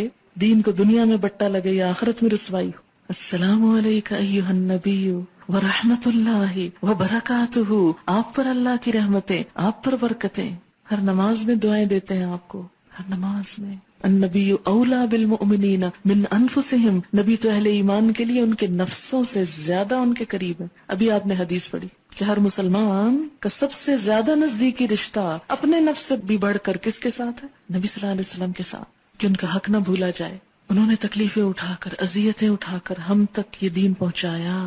دین کو دنیا میں بٹا لگے یا آخرت میں رسوائی ہو. السلام علیکہ ایھا النبی ورحمۃ اللہ وبرکاتہ. آپ پر اللہ کی رحمتیں، آپ پر برکتیں. ہر نماز میں دعائیں دیتے ہیں آپ کو، ہر نماز میں. النبی اولا بالمؤمنین من انفسہم، نبی تو اہل ایمان کے لیے ان کے نفسوں سے زیادہ ان کے قریب ہے. ابھی آپ نے حدیث پڑھی کہ ہر مسلمان کا سب سے زیادہ نزدیکی رشتہ اپنے نفس سے بھی بڑھ کر کس کے ساتھ ہے؟ نبی صلی اللہ علیہ وسلم کے ساتھ، کہ ان کا حق نہ بھولا جائے. انہوں نے تکلیفیں اٹھا کر، اذیتیں اٹھا کر ہم تک یہ دین پہنچایا.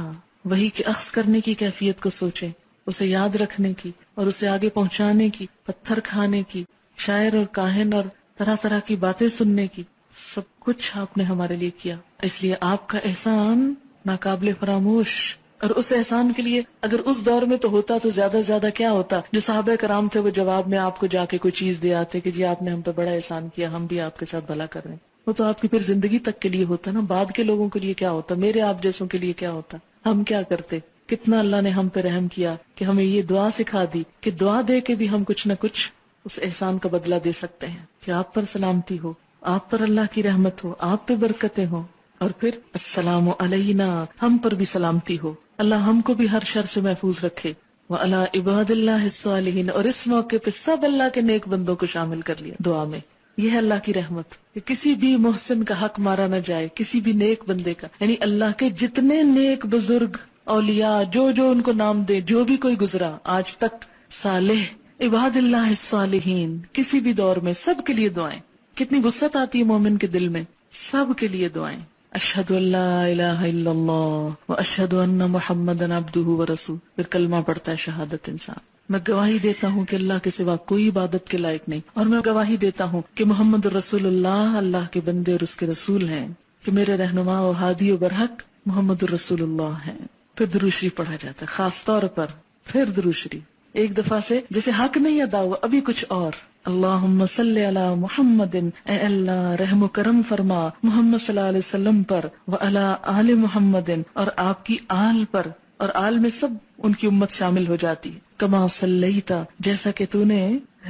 وہی کہ اخذ کرنے کی کیفیت کو سوچیں، اسے یاد رکھنے کی اور اسے آگے پہنچانے کی، پتھر کھانے کی، شاعر اور کاہن اور طرح طرح کی باتیں سننے کی، سب کچھ آپ نے ہمارے لیے کیا. اس لیے آپ کا احسان ناقابل فراموش. اور اس احسان کے لیے اگر اس دور میں تو ہوتا تو زیادہ سے زیادہ کیا ہوتا. جو صحابہ کرام تھے وہ جواب میں آپ کو جا کے کوئی چیز دے آتے کہ جی آپ نے ہم پہ بڑا احسان کیا، ہم بھی آپ کے ساتھ بھلا کر رہے ہیں. وہ تو آپ کی پھر زندگی تک کے لیے ہوتا نا. بعد کے لوگوں کے لیے کیا ہوتا، میرے آپ جیسوں کے لیے کیا ہوتا، ہم کیا کرتے. کتنا اللہ نے ہم پہ رحم کیا کہ ہمیں یہ دعا سکھا دی کہ دعا دے کے بھی ہم کچھ نہ کچھ اس احسان کا بدلہ دے سکتے ہیں. کہ آپ پر سلامتی ہو، آپ پر اللہ کی رحمت ہو، آپ پہ برکتیں ہوں. اور پھر السلام علینا، ہم پر بھی سلامتی ہو. اللہ ہم کو بھی ہر شر سے محفوظ رکھے. وعلی عباد اللہ الصالحین، اور اس موقع پہ سب اللہ کے نیک بندوں کو شامل کر لیا دعا میں. یہ ہے اللہ کی رحمت کہ کسی بھی محسن کا حق مارا نہ جائے، کسی بھی نیک بندے کا. یعنی اللہ کے جتنے نیک بزرگ اولیاء جو ان کو نام دے، جو بھی کوئی گزرا آج تک، صالح عباد اللہ الصالحین، کسی بھی دور میں سب کے لیے دعائیں. کتنی وسعت آتی ہے مومن کے دل میں، سب کے لیے دعائیں. اشہد ان لا الہ الا اللہ واشہد ان محمدا عبدہ ورسولہ. پھر کلمہ پڑھتا ہے شہادت انسان. میں گواہی دیتا ہوں کہ اللہ کے سوا کوئی عبادت کے لائق نہیں، اور میں گواہی دیتا ہوں کہ محمد رسول اللہ اللہ کے بندے اور اس کے رسول ہیں. کہ میرے رہنما و ہادی و برحق محمد رسول اللہ ہیں. پھر درود شریف پڑھا جاتا ہے خاص طور پر. پھر درود شریف ایک دفعہ سے جیسے حق نہیں ادا ہوا، ابھی کچھ اور. اللہم صلی علی محمد، اے اللہ رحم و کرم فرما محمد صلی اللہ علیہ وسلم پر، وعلی آل محمد، اور آپ کی آل پر. اور آل میں سب ان کی امت شامل ہو جاتی ہے. کما صلیتا، جیسا کہ تو نے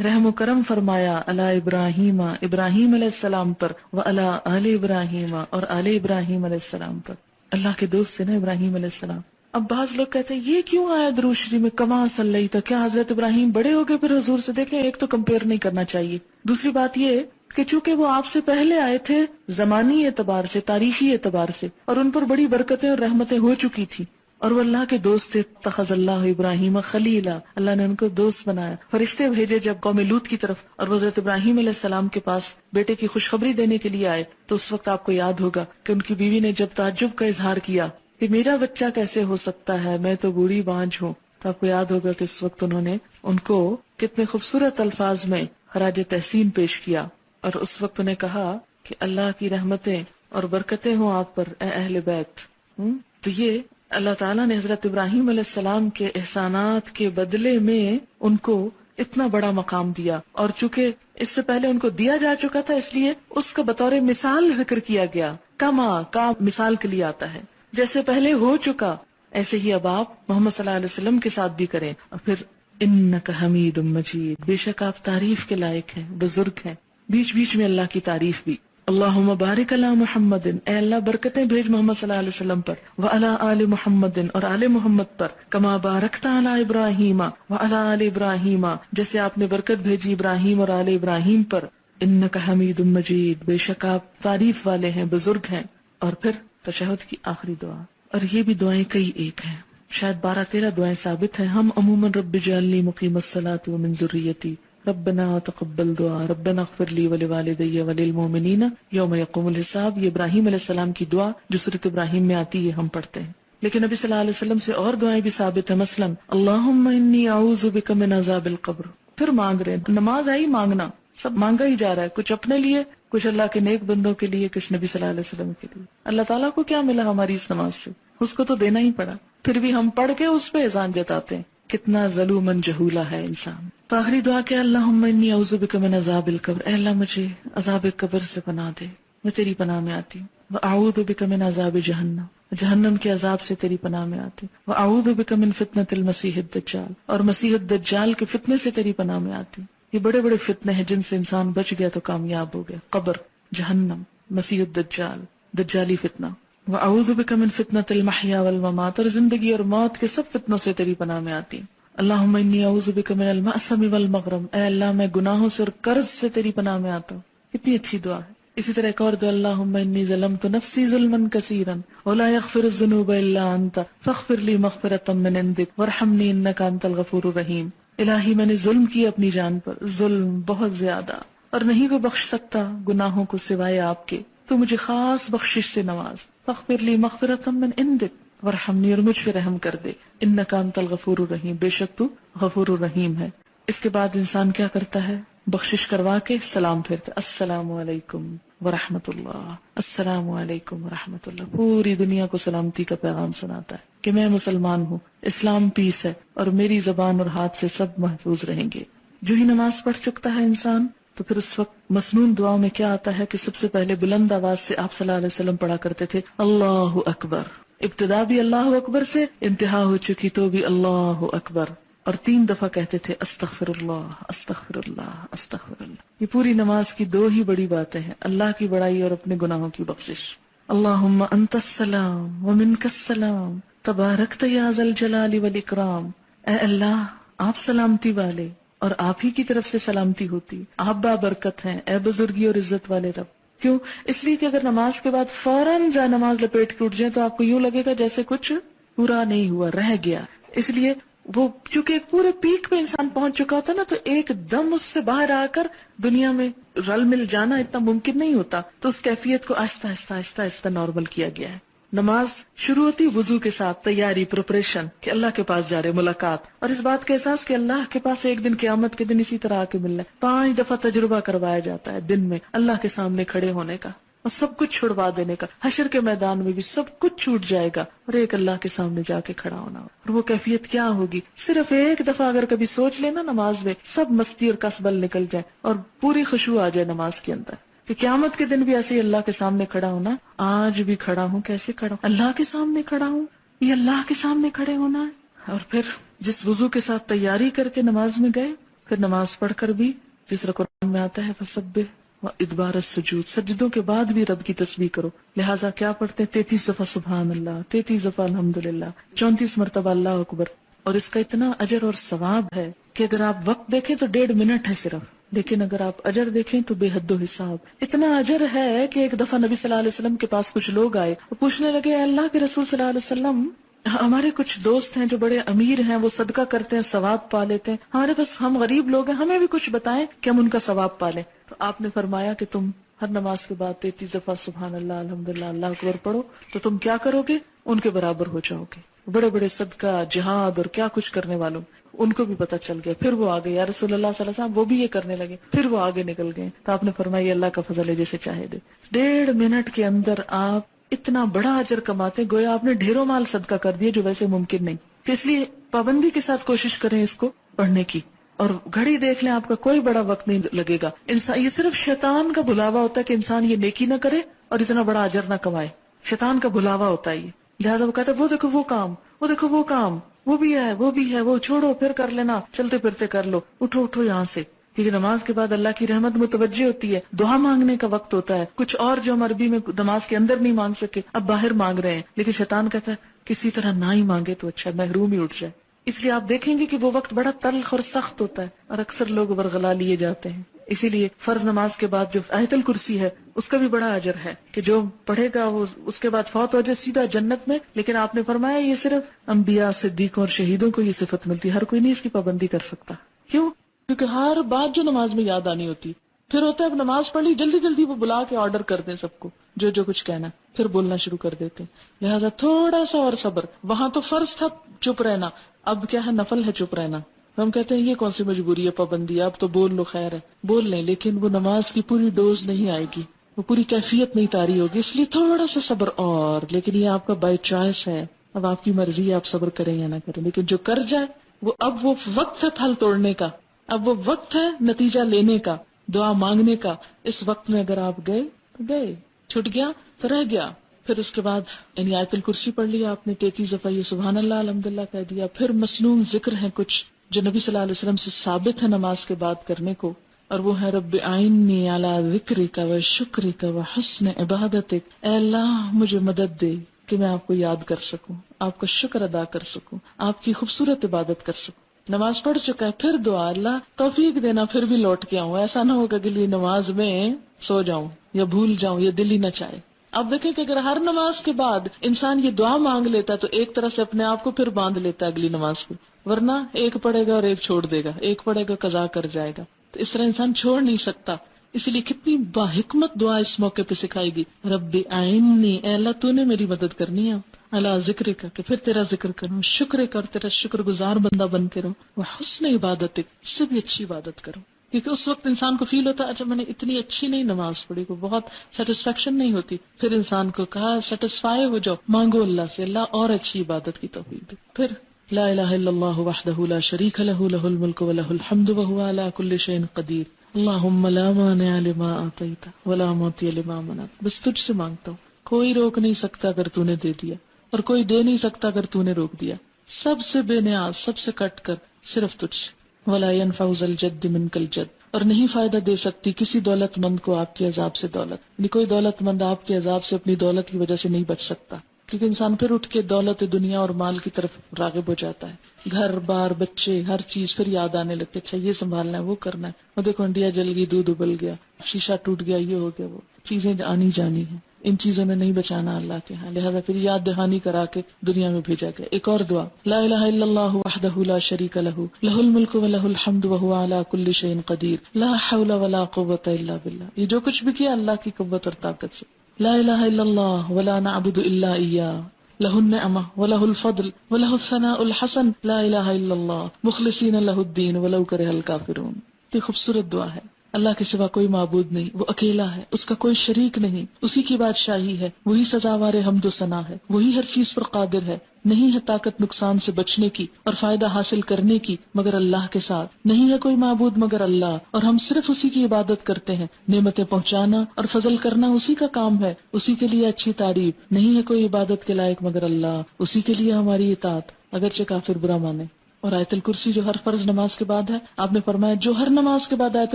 رحم و کرم فرمایا، علی ابراہیم، ابراہیم علیہ السلام پر، وعلی آل ابراہیم، اور آل ابراہیم علیہ السلام پر. اللہ کے دوست ہے نا ابراہیم علیہ السلام. اب بعض لوگ کہتے ہیں یہ کیوں آیا درود شریف میں کما صلیتا؟ کیا حضرت ابراہیم بڑے ہو گئے پھر حضور سے؟ دیکھیں ایک تو کمپیئر نہیں کرنا چاہیے. دوسری بات یہ کہ چونکہ وہ آپ سے پہلے آئے تھے زمانی اعتبار سے، تاریخی اعتبار سے، اور ان پر بڑی برکتیں اور رحمتیں ہو چکی تھی، اور وہ اللہ کے دوست تھے. اتخذ اللہ ابراہیم خلیلا، اللہ نے ان کو دوست بنایا. فرشتے بھیجے جب قوم لوط کی طرف، اور حضرت ابراہیم علیہ السلام کے پاس بیٹے کی خوشخبری دینے کے لیے آئے، تو اس وقت آپ کو یاد ہوگا کہ ان کی بیوی نے جب تعجب کا اظہار کیا کہ میرا بچہ کیسے ہو سکتا ہے، میں تو بوڑھی بانجھ ہوں، تو آپ کو یاد ہوگا کہ اس وقت انہوں نے ان کو کتنے خوبصورت الفاظ میں خراج تحسین پیش کیا. اور اس وقت انہیں کہا کہ اللہ کی رحمتیں اور برکتیں ہوں آپ پر اے اہل بیت. تو یہ اللہ تعالیٰ نے حضرت ابراہیم علیہ السلام کے احسانات کے بدلے میں ان کو اتنا بڑا مقام دیا. اور چونکہ اس سے پہلے ان کو دیا جا چکا تھا، اس لیے اس کا بطور مثال ذکر کیا گیا. کما کا مثال کے لیے آتا ہے، جیسے پہلے ہو چکا ایسے ہی اب آپ محمد صلی اللہ علیہ وسلم کے ساتھ بھی کریں. اور پھر انک حمید مجید، بے شک آپ تعریف کے لائق ہیں، بزرگ ہیں. بیچ بیچ میں اللہ کی تعریف بھی. اللہم بارک علی محمد، اے اللہ برکتیں بھیج محمد صلی اللہ علیہ وسلم پر، وعلی آل محمد، اور آل محمد پر، کما بارکت علی ابراہیم وعلی آل ابراہیم، جیسے آپ نے برکت بھیجی ابراہیم اور آل ابراہیم پر. انک حمید مجید، بے شک آپ تعریف والے ہیں، بزرگ ہیں. اور پھر تشہد کی آخری دعا. اور یہ بھی دعائیں کئی ایک ہیں، شاید 12-13 دعائیں ثابت ہیں. ہم عموماً رب اجعلنی مقیم الصلاۃ ومن ذریتی، ربنا تقبل دعا، ربنا اغفر لی ولوالدی وللمؤمنین یوم یقوم الحساب. یہ ابراہیم علیہ السلام کی دعا جو سورۃ ابراہیم میں آتی ہے ہم پڑھتے ہیں. لیکن نبی صلی اللہ علیہ وسلم سے اور دعائیں بھی ثابت ہیں، مثلا اللہم انی اعوذ بک من عذاب القبر. پھر مانگ رہے ہیں، نماز آئی مانگنا، سب مانگا ہی جا رہا ہے، کچھ اپنے لیے، کچھ اللہ کے نیک بندوں کے لیے، کچھ نبی صلی اللہ علیہ وسلم کے لیے. اللہ تعالیٰ کو کیا ملا ہماری اس نماز سے؟ اس کو تو دینا ہی پڑا. پھر بھی ہم پڑھ کے اس پہ اذان جتاتے ہیں کتنا ظلومن جہولا ہے انسان. تو آخری دعا کہ اللہم انی اعوذ بک من عذاب القبر، اے اللہ مجھے عذاب قبر سے پناہ دے، میں تیری پناہ میں آتی ہوں. واعوذ بک من عذاب جہنم، جہنم کے عذاب سے تیری پناہ میں آتی ہوں. واعوذ بک من فتنۃ المسیح الدجال، اور مسیح الدجال کے فتنے سے تیری پناہ میں آتی ہوں. یہ بڑے بڑے فتنے ہیں جن سے انسان بچ گیا تو کامیاب ہو گیا، قبر، جہنم، مسیح الدجال، دجالی فتنہ. واعوذ بک من فتنۃ المحیا والممات، اور زندگی اور موت کے سب فتنوں سے تیری پناہ میں آتی ہوں. اللہم انی اعوذ بک من المأثم والمغرم، اے اللہ میں گناہوں سے اور قرض سے تیری پناہ میں آتا ہوں. کتنی اچھی دعا ہے. اسی طرح ایک اور دعا، اللہم انی ظلمت نفسی ظلما کثیرا ولا یغفر الذنوب الا انت فاغفر لی مغفرۃ من عندک وارحمنی انک انت الغفور الرحیم. الہی میں نے ظلم کیا اپنی جان پر، ظلم بہت زیادہ، اور نہیں کوئی بخش سکتا گناہوں کو سوائے آپ کے، تو مجھے خاص بخشش سے نواز. فاغفر لی مغفرۃ من عندک وارحمنی، اور مجھ پہ رحم کر دے، انک انت الغفور الرحیم، بے شک تو غفور الرحیم ہے. اس کے بعد انسان کیا کرتا ہے؟ بخشش کروا کے سلام پھیرتا، السلام علیکم ورحمۃ اللہ، السلام علیکم ورحمۃ اللہ. پوری دنیا کو سلامتی کا پیغام سناتا ہے کہ میں مسلمان ہوں، اسلام پیس ہے، اور میری زبان اور ہاتھ سے سب محفوظ رہیں گے. جو ہی نماز پڑھ چکتا ہے انسان، تو پھر اس وقت مسنون دعاؤں میں کیا آتا ہے کہ سب سے پہلے بلند آواز سے آپ صلی اللہ علیہ وسلم پڑھا کرتے تھے اللہ اکبر. ابتدا بھی اللہ اکبر سے، انتہا ہو چکی تو بھی اللہ اکبر، اور 3 دفعہ کہتے تھے استغفر اللہ استغفر اللہ استغفر اللہ. یہ پوری نماز کی 2 ہی بڑی باتیں ہیں، اللہ کی بڑائی اور اپنے گناہوں کی بخشش. اللہم انت السلام ومنک السلام تبارکت یا ذا الجلال والاکرام. اے اللہ آپ سلامتی والے اور آپ ہی کی طرف سے سلامتی ہوتی، آپ بابرکت ہیں، اے بزرگی اور عزت والے رب. کیوں؟ اس لیے کہ اگر نماز کے بعد فوراً جائے نماز لپیٹ کے اٹھ جائیں تو آپ کو یوں لگے گا جیسے کچھ پورا نہیں ہوا، رہ گیا. اس لیے وہ چونکہ ایک پورے پیک پہ انسان پہنچ چکا ہوتا نا، تو ایک دم اس سے باہر آ کر دنیا میں رل مل جانا اتنا ممکن نہیں ہوتا. تو اس کیفیت کو آہستہ آہستہ آہستہ آہستہ نارمل کیا گیا ہے. نماز شروع ہوتی وضو کے ساتھ، تیاری، پریپریشن کہ اللہ کے پاس جا رہے، ملاقات، اور اس بات کا احساس کہ اللہ کے پاس ایک دن قیامت کے دن اسی طرح آ کے ملنا ہے. 5 دفعہ تجربہ کروایا جاتا ہے دن میں اللہ کے سامنے کھڑے ہونے کا اور سب کچھ چھڑوا دینے کا. حشر کے میدان میں بھی سب کچھ چھوٹ جائے گا اور ایک اللہ کے سامنے جا کے کھڑا ہونا. اور وہ کیفیت کیا ہوگی؟ صرف ایک دفعہ اگر کبھی سوچ لینا نماز میں، سب مستی اور کسبل نکل جائے اور پوری خشوع آ جائے نماز کے اندر کہ قیامت کے دن بھی ایسے ہی اللہ کے سامنے کھڑا ہونا. آج بھی کھڑا ہوں، کیسے کھڑا ہوں؟ اللہ کے سامنے کھڑا ہوں، یہ اللہ کے سامنے کھڑے ہونا ہے. اور پھر جس وضو کے ساتھ تیاری کر کے نماز میں گئے، پھر نماز پڑھ کر بھی جس طرح قرآن میں آتا ہے فسبح وادبار السجود، سجدوں کے بعد بھی رب کی تسبیح کرو. لہٰذا کیا پڑھتے ہیں؟ 33 دفعہ سبحان اللہ، 33 دفعہ الحمدللہ، 34 مرتبہ اللہ اکبر. اور اس کا اتنا اجر اور ثواب ہے کہ اگر آپ وقت دیکھیں تو 1.5 منٹ ہے صرف، لیکن اگر آپ اجر دیکھیں تو بے حد و حساب. اتنا اجر ہے کہ ایک دفعہ نبی صلی اللہ علیہ وسلم کے پاس کچھ لوگ آئے اور پوچھنے لگے اے اللہ کے رسول صلی اللہ علیہ وسلم، ہمارے کچھ دوست ہیں جو بڑے امیر ہیں، وہ صدقہ کرتے ہیں، ثواب پا لیتے ہیں، ہمارے پاس ہم غریب لوگ ہیں، ہمیں بھی کچھ بتائیں کہ ہم ان کا ثواب پا لیں. تو آپ نے فرمایا کہ تم ہر نماز کے بعد 33 دفعہ سبحان اللہ الحمدللہ اللہ اکبر پڑھو تو تم کیا کرو گے؟ ان کے برابر ہو جاؤ گے. بڑے بڑے صدقہ، جہاد اور کیا کچھ کرنے والوں ان کو بھی پتہ چل گیا. پھر وہ آگے یا رسول اللہ صلی اللہ علیہ وسلم، وہ بھی یہ کرنے لگے، پھر وہ آگے نکل گئے. تو آپ نے فرمایا اللہ کا فضل ہے جیسے چاہے دے. 1.5 منٹ کے اندر آپ اتنا بڑا اجر کماتے، گویا آپ نے ڈھیروں مال صدقہ کر دیا جو ویسے ممکن نہیں. تو اس لیے پابندی کے ساتھ کوشش کریں اس کو پڑھنے کی. اور گھڑی دیکھ لیں، آپ کا کوئی بڑا وقت نہیں لگے گا. انسان یہ صرف شیطان کا بھلاوا ہوتا ہے کہ انسان یہ نیکی نہ کرے اور اتنا بڑا اجر نہ کمائے. شیطان کا بھلاوا ہوتا ہے یہ. لہٰذا وہ کہتا ہے وہ دیکھو وہ کام، وہ دیکھو وہ کام، وہ بھی ہے وہ بھی ہے، وہ چھوڑو پھر کر لینا، چلتے پھرتے کر لو، اٹھو اٹھو یہاں سے. کیونکہ نماز کے بعد اللہ کی رحمت متوجہ ہوتی ہے، دعا مانگنے کا وقت ہوتا ہے. کچھ اور جو ہم عربی میں نماز کے اندر نہیں مانگ سکے اب باہر مانگ رہے ہیں، لیکن شیطان کہتا ہے کسی طرح نہ ہی مانگے تو اچھا، محروم ہی اٹھ جائے. اس لیے آپ دیکھیں گے کہ وہ وقت بڑا تلخ اور سخت ہوتا ہے اور اکثر لوگ ورغلا لیے جاتے ہیں. اسی لیے فرض نماز کے بعد جو آیت الکرسی ہے اس کا بھی بڑا اجر ہے کہ جو پڑھے گا وہ اس کے بعد فوت ہو جائے سیدھا جنت میں. لیکن آپ نے فرمایا یہ صرف انبیاء، صدیقوں اور شہیدوں کو یہ صفت ملتی ہے، ہر کوئی نہیں اس کی پابندی کر سکتا. کیوں؟ کیونکہ ہر بات جو نماز میں یاد آنی ہوتی، پھر ہوتا ہے اب نماز پڑھ لی جلدی جلدی وہ بلا کے آرڈر کر دیں سب کو جو جو کچھ کہنا، پھر بولنا شروع کر دیتے. لہٰذا تھوڑا سا اور صبر. وہاں تو فرض تھا چپ رہنا، اب کیا ہے نفل ہے چپ رہنا. ہم کہتے ہیں یہ کون سی مجبوری ہے، پابندی ہے، اب تو بول لو خیر ہے، بول لیں، لیکن وہ نماز کی پوری ڈوز نہیں آئے گی، وہ پوری کیفیت نہیں طاری ہوگی. اس لیے تھوڑا سا صبر اور، لیکن یہ آپ کا بائی چوائس ہے، اب آپ کی مرضی ہے آپ صبر کریں یا نہ کریں. لیکن جو کر جائے اب وہ وقت ہے پھل توڑنے کا، اب وہ وقت ہے نتیجہ لینے کا، دعا مانگنے کا. اس وقت میں اگر آپ گئے تو گئے، چھٹ گیا تو رہ گیا. پھر اس کے بعد یعنی آیت الکرسی پڑھ لیا آپ نے 33 دفعہ، یہ سبحان اللہ الحمدللہ کہہ دیا. پھر مسنون ذکر ہیں کچھ جو نبی صلی اللہ علیہ وسلم سے ثابت ہے نماز کے بعد کرنے کو، اور وہ ہے رب اعنی علی ذکرک و شکرک و حسن عبادتک. اے اللہ مجھے مدد دے کہ میں آپ کو یاد کر سکوں، آپ کا شکر ادا کر سکوں، آپ کی خوبصورت عبادت کر سکوں. نماز پڑھ چکا ہے، پھر دعا اللہ توفیق دینا پھر بھی لوٹ کے آؤں. ایسا نہ ہوگا کہ نماز میں سو جاؤں یا بھول جاؤں یا دل ہی نہ چاہے. اب دیکھیں کہ اگر ہر نماز کے بعد انسان یہ دعا مانگ لیتا تو ایک طرح سے اپنے آپ کو پھر باندھ لیتا اگلی نماز کو، ورنہ ایک پڑھے گا اور ایک چھوڑ دے گا، ایک پڑھے گا قضا کر جائے گا. تو اس طرح انسان چھوڑ نہیں سکتا. اسی لیے کتنی باحکمت دعا اس موقع پہ سکھائے گی، رب اعنی، اے اللہ تو نے میری مدد کرنی ہے، اللہ ذکر کا کہ پھر تیرا ذکر کروں، شکر کر تیرا شکر گزار بندہ بن کے رہوں، وہ حسن عبادت اس سے بھی اچھی عبادت کروں. کیونکہ اس وقت انسان کو فیل ہوتا ہے اچھا میں نے اتنی اچھی نہیں نماز پڑھی، کو بہت سیٹسفیکشن نہیں ہوتی. پھر انسان کو کہا سیٹسفائی ہو جاؤ، مانگو اللہ سے اللہ اور اچھی عبادت کی توفیق دے. پھر لا الہ الا اللہ وحدہ لا شریک لہ لہ الملک ولہ الحمد وہو علی کل شیء قدیر. اللہم لا مانع لما اعطیت ولا معطی لما منعت. بس تجھ سے مانگتا ہوں، کوئی روک نہیں سکتا اگر تو نے دے دیا، اور کوئی دے نہیں سکتا اگر تو نے روک دیا. سب سے بے نیاز، سب سے کٹ کر صرف تجھ سے. ولا ينفع ذا الجد منك الجد، اور نہیں فائدہ دے سکتی کسی دولت مند کو آپ کے عذاب سے دولت. یعنی کوئی دولت مند آپ کے عذاب سے اپنی دولت کی وجہ سے نہیں بچ سکتا، کیونکہ انسان پھر اٹھ کے دولت دنیا اور مال کی طرف راغب ہو جاتا ہے. گھر بار بچے ہر چیز پھر یاد آنے لگتے، اچھا یہ سنبھالنا ہے وہ کرنا ہے، وہ دیکھو انڈیا جل گئی، دودھ ابل گیا، شیشہ ٹوٹ گیا، یہ ہو گیا، وہ چیزیں آنی جانی ہیں. ان چیزوں نے نہیں بچانا اللہ کے ہاں، لہذا پھر یاد دہانی کرا کے دنیا میں بھیجا گیا. ایک اور دعا، لا الہ الا اللہ وحدہ لا شریک لہ لہ الملک ولہ الحمد وہو علی کل شیء قدیر لا حول ولا قوۃ الا باللہ. یہ جو کچھ بھی کیا اللہ کی قوت اور طاقت سے. لا الہ الا اللہ ولا نعبد الا ایاہ لہ النعمہ ولہ الفضل ولہ الثناء الحسن لا الہ الا اللہ مخلصین لہ الدین ولو کرہ الکافرون. یہ خوبصورت دعا ہے. اللہ کے سوا کوئی معبود نہیں، وہ اکیلا ہے، اس کا کوئی شریک نہیں، اسی کی بادشاہی ہے، وہی سزاوار حمد و ثنا ہے، وہی ہر چیز پر قادر ہے. نہیں ہے طاقت نقصان سے بچنے کی اور فائدہ حاصل کرنے کی مگر اللہ کے ساتھ. نہیں ہے کوئی معبود مگر اللہ، اور ہم صرف اسی کی عبادت کرتے ہیں. نعمتیں پہنچانا اور فضل کرنا اسی کا کام ہے، اسی کے لیے اچھی تعریف. نہیں ہے کوئی عبادت کے لائق مگر اللہ، اسی کے لیے ہماری اطاعت اگرچہ کافر برا مانے. اور آیت الکرسی جو ہر فرض نماز کے بعد ہے، آپ نے فرمایا جو ہر نماز کے بعد آیت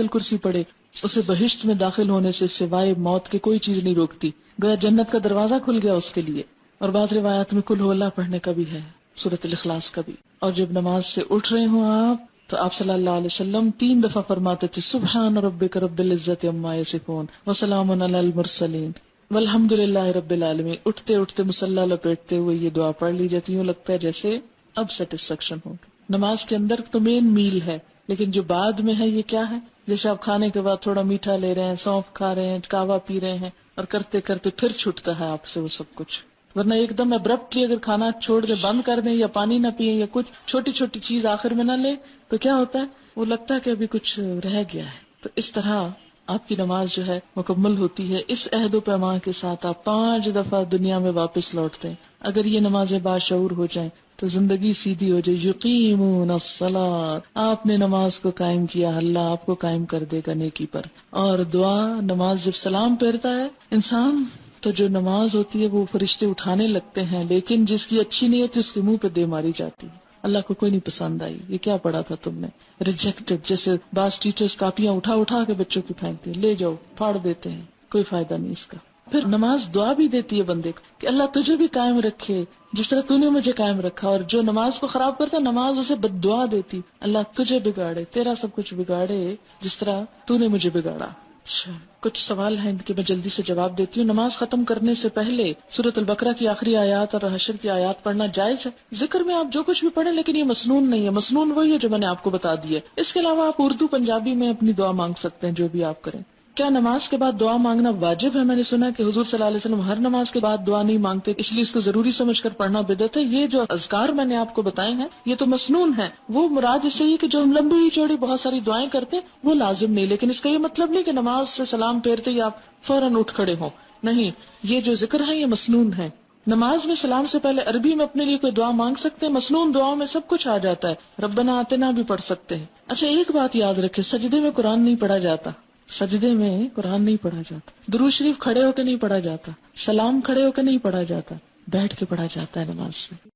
الکرسی پڑھے اسے بہشت میں داخل ہونے سے سوائے موت کے کوئی چیز نہیں روکتی. گویا جنت کا دروازہ کھل گیا اس کے لیے. اور بعض روایات میں قل ھو اللہ پڑھنے کا بھی ہے، سورۃ الاخلاص کا بھی. اور جب نماز سے اٹھ رہے ہوں آپ تو آپ صلی اللہ علیہ وسلم 3 دفعہ فرماتے تھے سبحان ربک رب العزت عما یصفون وسلام علی المرسلین والحمد للہ رب العالمین. اٹھتے اٹھتے مصلی لپیٹتے ہوئے یہ دعا پڑھ لی جاتی. یوں لگتا ہے جیسے اب سیٹسفیکشن ہو. نماز کے اندر تو مین میل ہے، لیکن جو بعد میں ہے یہ کیا ہے؟ جیسے آپ کھانے کے بعد تھوڑا میٹھا لے رہے ہیں، سونف کھا رہے ہیں، کہوہ پی رہے ہیں، اور کرتے کرتے پھر چھٹتا ہے آپ سے وہ سب کچھ. ورنہ ایک دم ابرپٹلی اگر کھانا چھوڑ دیں، بند کر دیں، یا پانی نہ پیئیں، یا کچھ چھوٹی چھوٹی چیز آخر میں نہ لیں، تو کیا ہوتا ہے؟ وہ لگتا ہے کہ ابھی کچھ رہ گیا ہے. تو اس طرح آپ کی نماز جو ہے مکمل ہوتی ہے. اس عہد و پیمان کے ساتھ آپ 5 دفعہ دنیا میں واپس لوٹتے ہیں. اگر یہ نمازیں باشعور ہو جائیں تو زندگی سیدھی ہو جائے. یقیمون الصلاۃ، آپ نے نماز کو قائم کیا، اللہ آپ کو قائم کر دے گا نیکی پر. اور دعا، نماز جب سلام پھیرتا ہے انسان تو جو نماز ہوتی ہے وہ فرشتے اٹھانے لگتے ہیں، لیکن جس کی اچھی نیت اس کے منہ پہ دے ماری جاتی ہے. اللہ کو کوئی نہیں پسند آئی، یہ کیا پڑھا تھا تم نے، ریجیکٹڈ. جیسے بعض ٹیچرز کاپیاں اٹھا اٹھا کے بچوں کی پھینکتے ہیں، لے جاؤ، پھاڑ دیتے ہیں، کوئی فائدہ نہیں اس کا. پھر نماز دعا بھی دیتی ہے بندے کو کہ اللہ تجھے بھی قائم رکھے جس طرح تو نے مجھے قائم رکھا. اور جو نماز کو خراب کرتا ہے نماز اسے بد دعا دیتی، اللہ تجھے بگاڑے، تیرا سب کچھ بگاڑے جس طرح تو نے مجھے بگاڑا. اچھا، کچھ سوال ہیں ان کے میں جلدی سے جواب دیتی ہوں. نماز ختم کرنے سے پہلے سورۃ البقرہ کی آخری آیات اور حشر کی آیات پڑھنا جائز ہے؟ ذکر میں آپ جو کچھ بھی پڑھیں، لیکن یہ مسنون نہیں ہے. مسنون وہی ہے جو میں نے آپ کو بتا دی ہے. اس کے علاوہ آپ اردو پنجابی میں اپنی دعا مانگ سکتے ہیں، جو بھی آپ کریں. کیا نماز کے بعد دعا مانگنا واجب ہے؟ میں نے سنا کہ حضور صلی اللہ علیہ وسلم ہر نماز کے بعد دعا نہیں مانگتے، اس لیے اس کو ضروری سمجھ کر پڑھنا بدعت ہے. یہ جو اذکار میں نے آپ کو بتائے ہیں یہ تو مسنون ہے. وہ مراد اس سے یہ کہ جو ہم لمبی چوڑی بہت ساری دعائیں کرتے ہیں وہ لازم نہیں. لیکن اس کا یہ مطلب نہیں کہ نماز سے سلام پھیرتے ہی آپ فوراً اٹھ کھڑے ہوں، نہیں. یہ جو ذکر ہے یہ مسنون ہے. نماز میں سلام سے پہلے عربی میں اپنے لیے کوئی دعا مانگ سکتے ہیں؟ مصنون دعاؤں میں سب کچھ آ جاتا ہے، ربنا آتنا بھی پڑھ سکتے ہیں۔ اچھا ایک بات یاد رکھے، سجدے میں قرآن نہیں پڑھا جاتا، سجدے میں قرآن نہیں پڑھا جاتا، درود شریف کھڑے ہو کے نہیں پڑھا جاتا، سلام کھڑے ہو کے نہیں پڑھا جاتا، بیٹھ کے پڑھا جاتا ہے نماز میں۔